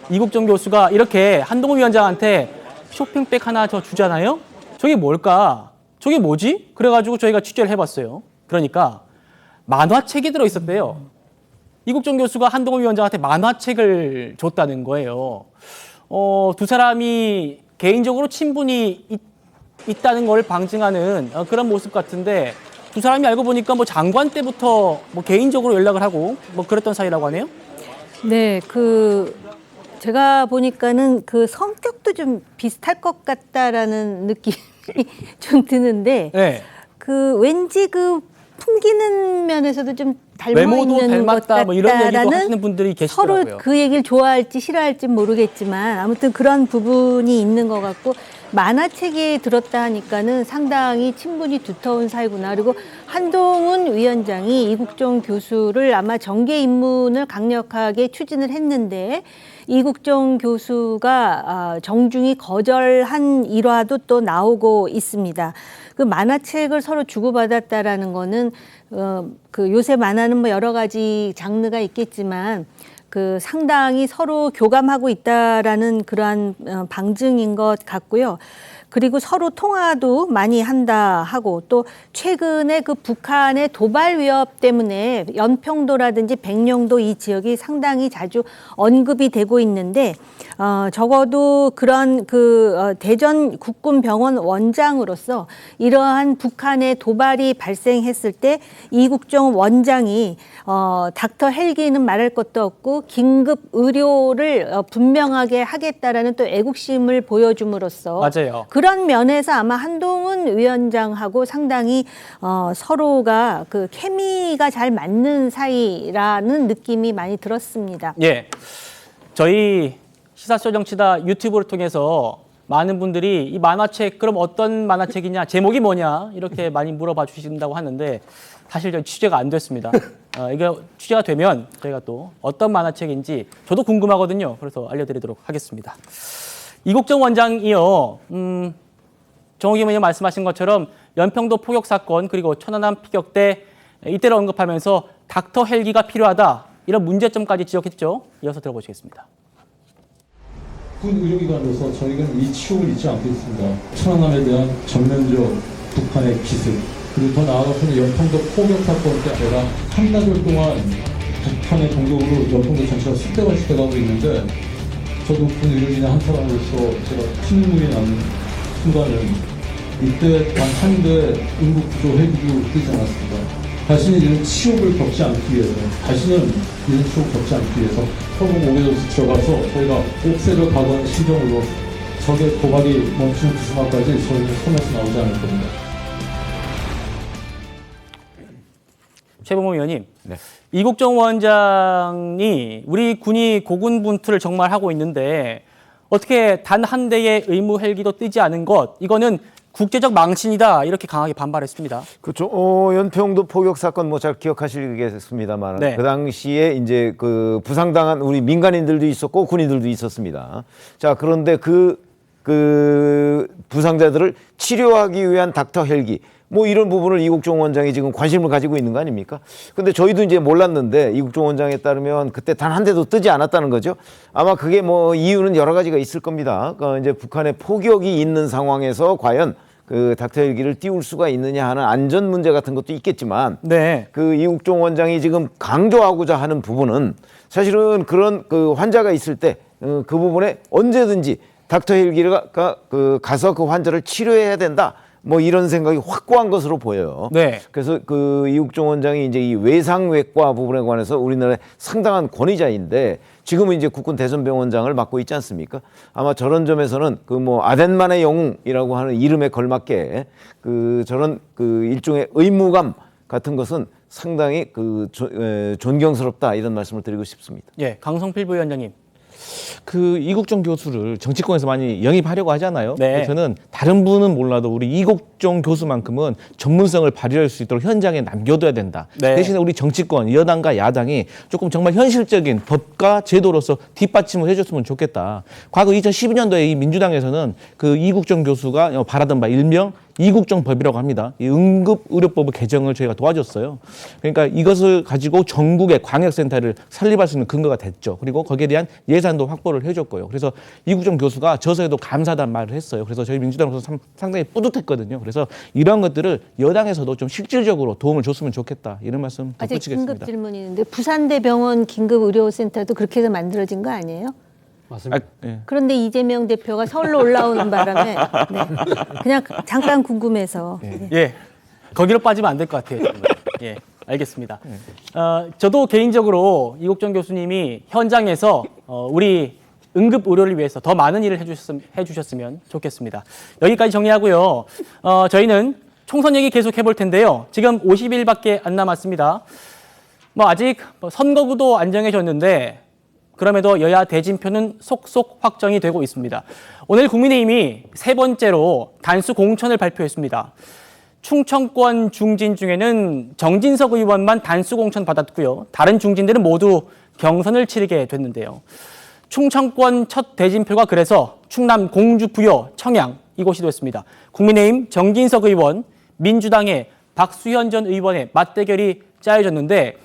이국종 교수가 이렇게 한동훈 위원장한테 쇼핑백 하나 더 주잖아요. 저게 뭘까? 저게 뭐지? 그래가지고 저희가 취재를 해봤어요. 그러니까 만화책이 들어있었대요. 이국종 교수가 한동훈 위원장한테 만화책을 줬다는 거예요. 두 사람이 개인적으로 친분이 있다는 걸 방증하는 그런 모습 같은데 두 사람이 알고 보니까 뭐 장관 때부터 뭐 개인적으로 연락을 하고 뭐 그랬던 사이라고 하네요. 네, 제가 보니까는 그 성격도 좀 비슷할 것 같다라는 느낌이 좀 드는데, 네. 왠지 풍기는 면에서도 좀 닮아 외모도 있는 것 닮았다 뭐 이런 얘기도 같다라는 하시는 분들이 계시더라고요. 서로 그 얘기를 좋아할지 싫어할지 모르겠지만 아무튼 그런 부분이 있는 것 같고 만화책에 들었다 하니까는 상당히 친분이 두터운 사이구나. 그리고 한동훈 위원장이 이국종 교수를 아마 정계 입문을 강력하게 추진을 했는데 이국종 교수가 정중히 거절한 일화도 또 나오고 있습니다. 그 만화책을 서로 주고받았다라는 거는 요새 만화는 뭐 여러 가지 장르가 있겠지만 상당히 서로 교감하고 있다라는 그러한 방증인 것 같고요. 그리고 서로 통화도 많이 한다 하고 또 최근에 북한의 도발 위협 때문에 연평도라든지 백령도 이 지역이 상당히 자주 언급이 되고 있는데 적어도 그런 대전 국군병원 원장으로서 이러한 북한의 도발이 발생했을 때 이국종 원장이 닥터 헬기는 말할 것도 없고 긴급 의료를 분명하게 하겠다라는 또 애국심을 보여줌으로써 맞아요. 그런 면에서 아마 한동훈 위원장하고 상당히 서로가 케미가 잘 맞는 사이라는 느낌이 많이 들었습니다. 예, 저희 시사쇼 정치다 유튜브를 통해서 많은 분들이 이 만화책 그럼 어떤 만화책이냐, 제목이 뭐냐 이렇게 많이 물어봐 주신다고 하는데 사실 저희 취재가 안 됐습니다. 이게 취재가 되면 저희가 또 어떤 만화책인지 저도 궁금하거든요. 그래서 알려드리도록 하겠습니다. 이국종 원장이요. 정호기 의원님 말씀하신 것처럼 연평도 포격 사건 그리고 천안함 피격 때 이때를 언급하면서 닥터 헬기가 필요하다 이런 문제점까지 지적했죠. 이어서 들어보시겠습니다. 군 의료기관으로서 저희는 이 치욕을 잊지 않겠습니다. 천안함에 대한 전면적 북한의 기습 그리고 더 나아가서는 연평도 포격 사건 때 제가 한나절 동안 북한의 공격으로 연평도 전체가 쑥대밭이 돼가고 있는데 저도 군 의료진의 한 사람으로서 제가 피눈물이 나는 순간은 이때 단 한 대 응급구조 헬기도 뜨지 않았습니다. 다시는 이런 치욕을 겪지 않기 위해서, 다시는 이런 치욕을 겪지 않기 위해서 서북 5개도에서 들어가서 저희가 옥새를 각오하는 심정으로 적의 도발이 멈추는 그 순간까지 저희는 손에서 나오지 않을 겁니다. 최범호 의원님, 이국종 원장이 우리 군이 고군분투를 정말 하고 있는데 어떻게 단 한 대의 의무 헬기도 뜨지 않은 것, 이거는 국제적 망신이다 이렇게 강하게 반발했습니다. 그렇죠. 연평도 포격 사건 잘 기억하시겠습니다만 네. 그 당시에 이제 부상당한 우리 민간인들도 있었고 군인들도 있었습니다. 자, 그런데 그 부상자들을 치료하기 위한 닥터 헬기 뭐 이런 부분을 이국종 원장이 지금 관심을 가지고 있는 거 아닙니까? 근데 저희도 이제 몰랐는데 이국종 원장에 따르면 그때 단 한 대도 뜨지 않았다는 거죠. 아마 그게 뭐 이유는 여러 가지가 있을 겁니다. 그러니까 이제 북한의 포격이 있는 상황에서 과연 그 닥터 헬기를 띄울 수가 있느냐 하는 안전 문제 같은 것도 있겠지만 그 이국종 원장이 지금 강조하고자 하는 부분은 사실은 그런 그 환자가 있을 때 그 부분에 언제든지 닥터 헬기가 가서 그 환자를 치료해야 된다. 뭐 이런 생각이 확고한 것으로 보여요. 그래서 그 이국종 원장이 이제 이 외상외과 부분에 관해서 우리나라의 상당한 권위자인데 지금은 이제 국군 대전병원장을 맡고 있지 않습니까? 아마 저런 점에서는 그 뭐 아덴만의 영웅이라고 하는 이름에 걸맞게 그 저런 그 일종의 의무감 같은 것은 상당히 그 존경스럽다 이런 말씀을 드리고 싶습니다. 예, 강성필 부위원장님. 그 이국종 교수를 정치권에서 많이 영입하려고 하잖아요. 저는 다른 분은 몰라도 우리 이국종 교수만큼은 전문성을 발휘할 수 있도록 현장에 남겨둬야 된다. 대신에 우리 정치권, 여당과 야당이 조금 정말 현실적인 법과 제도로서 뒷받침을 해줬으면 좋겠다. 과거 2012년도에 이 민주당에서는 그 이국종 교수가 바라던 바 일명 이국종법이라고 합니다. 이 응급의료법 개정을 저희가 도와줬어요. 그러니까 이것을 가지고 전국의 광역센터를 설립할 수 있는 근거가 됐죠. 그리고 거기에 대한 예산도 확보를 해줬고요. 그래서 이국종 교수가 저서에도 감사하다는 말을 했어요. 그래서 저희 민주당으로서 상당히 뿌듯했거든요. 그래서 이런 것들을 여당에서도 좀 실질적으로 도움을 줬으면 좋겠다. 이런 말씀 덧붙이겠습니다. 긴급 질문이 있는데 부산대병원 긴급의료센터도 그렇게 해서 만들어진 거 아니에요? 맞습니다. 그런데 이재명 대표가 서울로 올라오는 바람에 그냥 잠깐 궁금해서. 예, 거기로 빠지면 안 될 것 같아요. 정말. 예, 알겠습니다. 저도 개인적으로 이국종 교수님이 현장에서 우리 응급 의료를 위해서 더 많은 일을 해주셨으면 좋겠습니다. 여기까지 정리하고요. 저희는 총선 얘기 계속 해볼 텐데요. 지금 50일밖에 안 남았습니다. 뭐 아직 선거구도 안 정해졌는데 그럼에도 여야 대진표는 속속 확정이 되고 있습니다. 오늘 국민의힘이 세 번째로 단수 공천을 발표했습니다. 충청권 중진 중에는 정진석 의원만 단수 공천 받았고요. 다른 중진들은 모두 경선을 치르게 됐는데요. 충청권 첫 대진표가 그래서 충남 공주, 부여, 청양 이곳이 됐습니다. 국민의힘 정진석 의원, 민주당의 박수현 전 의원의 맞대결이 짜여졌는데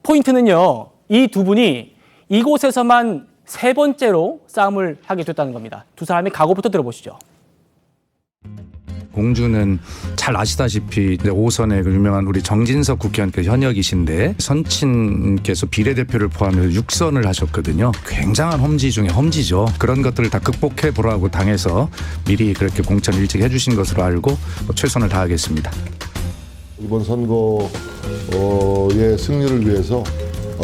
포인트는요. 이 두 분이 이곳에서만 세 번째로 싸움을 하게 됐다는 겁니다. 두 사람의 각오부터 들어보시죠. 공주는 잘 아시다시피 5선의 유명한 우리 정진석 국회의원 현역이신데 선친께서 비례대표를 포함해서 6선을 하셨거든요. 굉장한 험지 중에 험지죠. 그런 것들을 다 극복해 보라고 당해서 미리 그렇게 공천 일찍 해주신 것으로 알고 최선을 다하겠습니다. 이번 선거의 승리를 위해서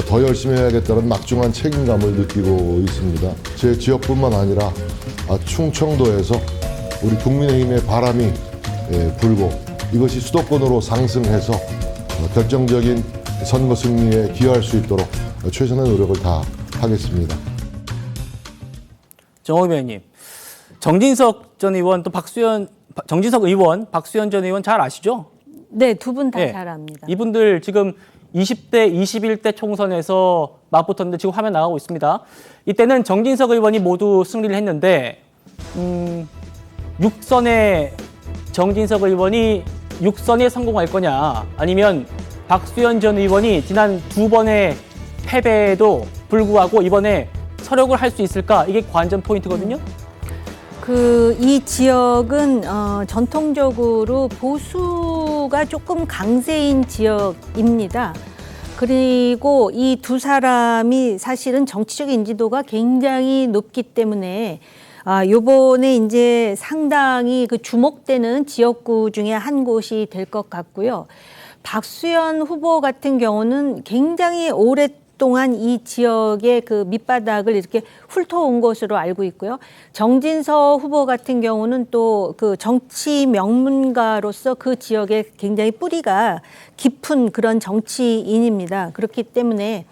더 열심히 해야겠다는 막중한 책임감을 느끼고 있습니다. 제 지역뿐만 아니라 충청도에서 우리 국민의힘의 바람이 불고 이것이 수도권으로 상승해서 결정적인 선거 승리에 기여할 수 있도록 최선의 노력을 다하겠습니다. 정호기 의원님, 정진석 전 의원 또 정진석 의원, 박수현 전 의원 잘 아시죠? 네, 두 분 다 잘 압니다. 이분들 지금 20대, 21대 총선에서 맞붙었는데 지금 화면 나가고 있습니다. 이때는 정진석 의원이 모두 승리를 했는데 6선의 정진석 의원이 6선에 성공할 거냐 아니면 박수현 전 의원이 지난 두 번의 패배에도 불구하고 이번에 서력을 할 수 있을까? 이게 관전 포인트거든요. 이 지역은 전통적으로 보수가 조금 강세인 지역입니다. 그리고 이 두 사람이 사실은 정치적 인지도가 굉장히 높기 때문에 요번에 이제 상당히 주목되는 지역구 중에 한 곳이 될 것 같고요. 박수현 후보 같은 경우는 굉장히 오랫동안 이 지역의 밑바닥을 이렇게 훑어온 것으로 알고 있고요. 정진석 후보 같은 경우는 또 정치 명문가로서 그 지역에 굉장히 뿌리가 깊은 그런 정치인입니다. 그렇기 때문에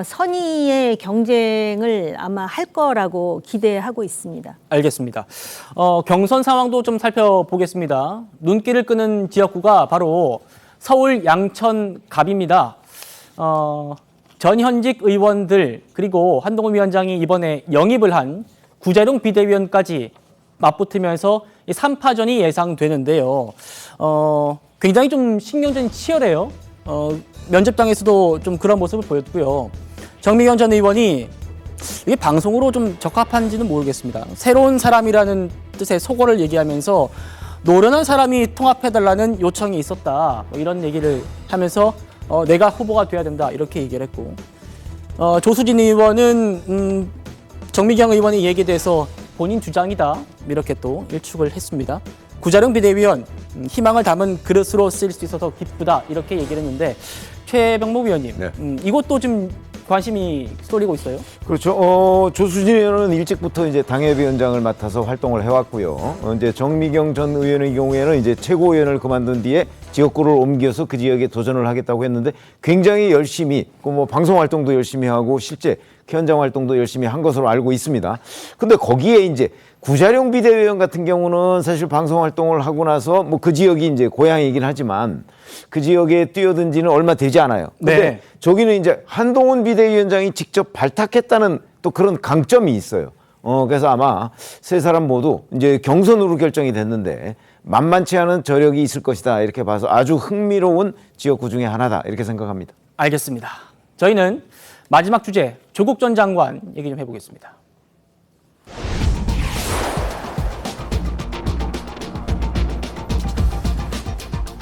선의의 경쟁을 아마 할 거라고 기대하고 있습니다. 알겠습니다. 경선 상황도 좀 살펴보겠습니다. 눈길을 끄는 지역구가 바로 서울 양천갑입니다. 전현직 의원들 그리고 한동훈 위원장이 이번에 영입을 한 구재룡 비대위원까지 맞붙으면서 이 3파전이 예상되는데요. 굉장히 좀 신경전이 치열해요. 면접장에서도 좀 그런 모습을 보였고요. 정미경 전 의원이 이게 방송으로 좀 적합한지는 모르겠습니다. 새로운 사람이라는 뜻의 속어를 얘기하면서 노련한 사람이 통합해달라는 요청이 있었다. 뭐 이런 얘기를 하면서 내가 후보가 돼야 된다. 이렇게 얘기를 했고 조수진 의원은 정미경 의원의 얘기에 대해서 본인 주장이다. 이렇게 또 일축을 했습니다. 구자룡 비대위원 희망을 담은 그릇으로 쓰일 수 있어서 기쁘다. 이렇게 얘기를 했는데 최병목 의원님 이것도 좀 관심이 쏠리고 있어요. 그렇죠. 조수진 의원은 일찍부터 이제 당협위원장을 맡아서 활동을 해왔고요. 이제 정미경 전 의원의 경우에는 이제 최고위원을 그만둔 뒤에 지역구를 옮겨서 그 지역에 도전을 하겠다고 했는데 굉장히 열심히 뭐 방송 활동도 열심히 하고 실제 현장 활동도 열심히 한 것으로 알고 있습니다. 근데 거기에 이제 구자룡 비대위원 같은 경우는 사실 방송 활동을 하고 나서 뭐 그 지역이 이제 고향이긴 하지만 그 지역에 뛰어든 지는 얼마 되지 않아요. 근데 네. 저기는 이제 한동훈 비대위원장이 직접 발탁했다는 또 그런 강점이 있어요. 그래서 아마 세 사람 모두 이제 경선으로 결정이 됐는데 만만치 않은 저력이 있을 것이다. 이렇게 봐서 아주 흥미로운 지역구 중에 하나다. 이렇게 생각합니다. 알겠습니다. 저희는 마지막 주제 조국 전 장관 얘기 좀 해보겠습니다.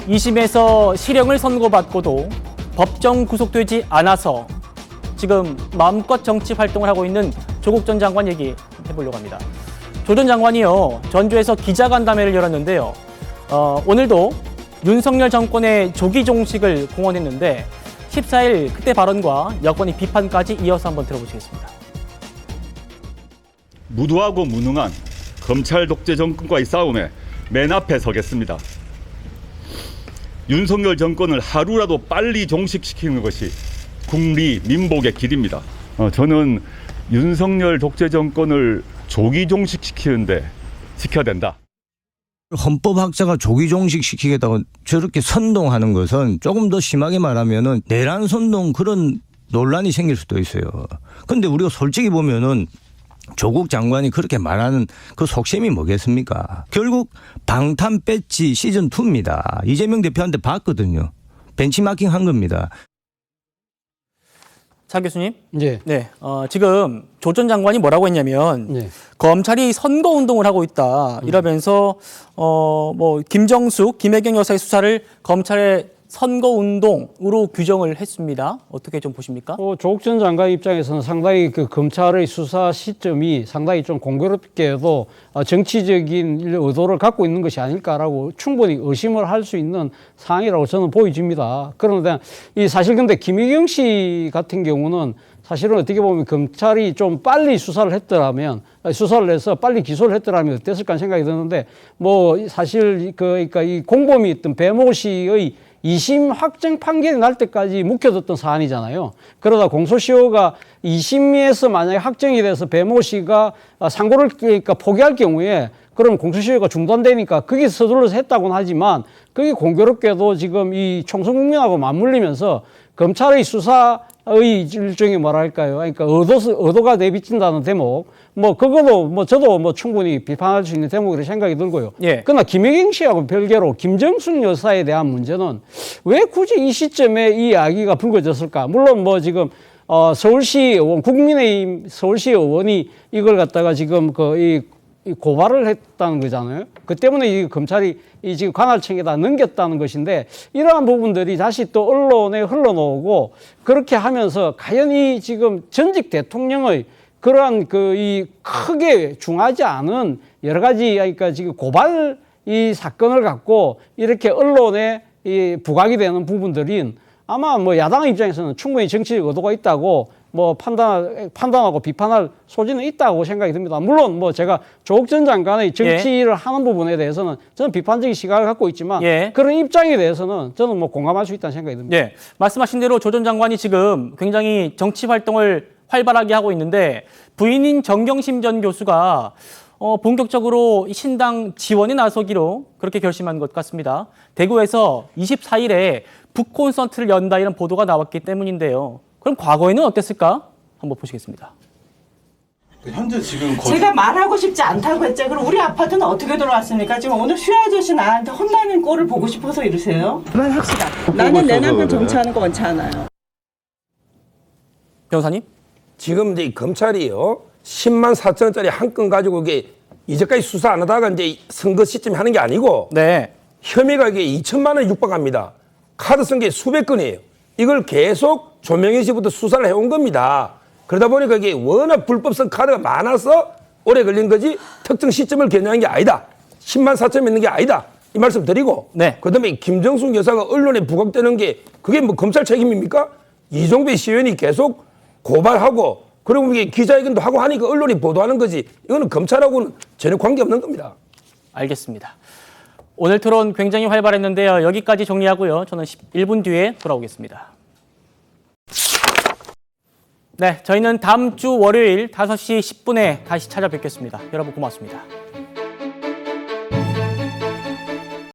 (2심에서) 실형을 선고받고도 법정 구속되지 않아서 지금 마음껏 정치 활동을 하고 있는 조국 전 장관 얘기 해보려고 합니다. 조 전 장관이요 전주에서 기자간담회를 열었는데요. 오늘도 윤석열 정권의 조기 종식을 공언했는데 14일 그때 발언과 여권의 비판까지 이어서 한번 들어보시겠습니다. 무도하고 무능한 검찰 독재 정권과의 싸움에 맨 앞에 서겠습니다. 윤석열 정권을 하루라도 빨리 종식시키는 것이 국리 민복의 길입니다. 저는 윤석열 독재 정권을 조기 종식시키는데 지켜야 된다. 헌법학자가 조기 종식시키겠다고 저렇게 선동하는 것은 조금 더 심하게 말하면은 내란 선동 그런 논란이 생길 수도 있어요. 근데 우리가 솔직히 보면은 조국 장관이 그렇게 말하는 그 속셈이 뭐겠습니까? 결국 방탄 배지 시즌2입니다. 이재명 대표한테 봤거든요. 벤치마킹 한 겁니다. 차 교수님. 네. 네. 지금 조 전 장관이 뭐라고 했냐면 검찰이 선거 운동을 하고 있다. 이러면서 뭐 김정숙, 김혜경 여사의 수사를 검찰의 선거 운동으로 규정을 했습니다. 어떻게 좀 보십니까? 조국 전 장관 입장에서는 상당히 그 검찰의 수사 시점이 상당히 좀 공교롭게도 정치적인 의도를 갖고 있는 것이 아닐까라고 충분히 의심을 할 수 있는 상황이라고 저는 보여집니다. 그런데 이 사실 근데 김혜경 씨 같은 경우는 사실은 어떻게 보면 검찰이 좀 빨리 수사를 했더라면 수사를 해서 빨리 기소를 했더라면 어땠을까 하는 생각이 드는데 뭐 사실 그러니까 이 공범이 있던 배모 씨의 2심 확정 판결이 날 때까지 묵혀뒀던 사안이잖아요. 그러다 공소시효가 2심에서 만약에 확정이 돼서 배모 씨가 상고를 그러니까 포기할 경우에 그럼 공소시효가 중단되니까 거기서 서둘러서 했다고는 하지만 그게 공교롭게도 지금 이 총선 국면하고 맞물리면서 검찰의 수사의 일종의 뭐랄까요. 그러니까 의도가 내비친다는 대목. 뭐 그거도 뭐 저도 뭐 충분히 비판할 수 있는 대목이라고 생각이 들고요. 그러나 김혜경 씨하고 별개로 김정숙 여사에 대한 문제는 왜 굳이 이 시점에 이 이야기가 불거졌을까? 물론 뭐 지금 서울시 의원, 국민의힘 서울시 의원이 이걸 갖다가 지금 이 고발을 했다는 거잖아요. 그 때문에 이 검찰이 이 지금 관할청에다 넘겼다는 것인데 이러한 부분들이 다시 또 언론에 흘러나오고 그렇게 하면서 과연 이 지금 전직 대통령의 그러한 이 크게 중하지 않은 여러 가지 그러니까 지금 고발 이 사건을 갖고 이렇게 언론에 이 부각이 되는 부분들인 아마 뭐 야당 입장에서는 충분히 정치적 의도가 있다고 뭐 판단하고 비판할 소지는 있다고 생각이 듭니다. 물론 뭐 제가 조국 전 장관의 정치를 하는 부분에 대해서는 저는 비판적인 시각을 갖고 있지만 그런 입장에 대해서는 저는 뭐 공감할 수 있다는 생각이 듭니다. 네, 말씀하신 대로 조 전 장관이 지금 굉장히 정치 활동을 활발하게 하고 있는데 부인인 정경심 전 교수가 본격적으로 신당 지원에 나서기로 그렇게 결심한 것 같습니다. 대구에서 24일에 북콘서트를 연다 이런 보도가 나왔기 때문인데요. 그럼 과거에는 어땠을까? 한번 보시겠습니다. 현재 지금 제가 말하고 싶지 않다고 했죠. 그럼 우리 아파트는 어떻게 들어왔습니까? 지금 오늘 수야 아저씨 나한테 혼나는 꼴을 보고 싶어서 이러세요? 그만합시다. 나는 내 남편 정치하는 거 원치 않아요. 변호사님? 지금 이제 검찰이요 10만 4천원짜리 한 건 가지고 이게 이제까지 수사 안 하다가 이제 선거 시점에 하는 게 아니고 혐의가 이게 2천만 원 육박합니다. 카드 쓴 게 수백 건이에요. 이걸 계속 조명희 씨부터 수사를 해온 겁니다. 그러다 보니까 이게 워낙 불법성 카드가 많아서 오래 걸린 거지 특정 시점을 겨냥한 게 아니다. 10만 4천 있는 게 아니다. 이 말씀 드리고 그다음에 김정숙 여사가 언론에 부각되는 게 그게 뭐 검찰 책임입니까? 이종배 시의원이 계속 고발하고 그리고 이게 기자회견도 하고 하니까 언론이 보도하는 거지 이거는 검찰하고는 전혀 관계없는 겁니다. 알겠습니다. 오늘 토론 굉장히 활발했는데요. 여기까지 정리하고요. 저는 1분 뒤에 돌아오겠습니다. 네, 저희는 다음 주 월요일 5시 10분에 다시 찾아뵙겠습니다. 여러분 고맙습니다.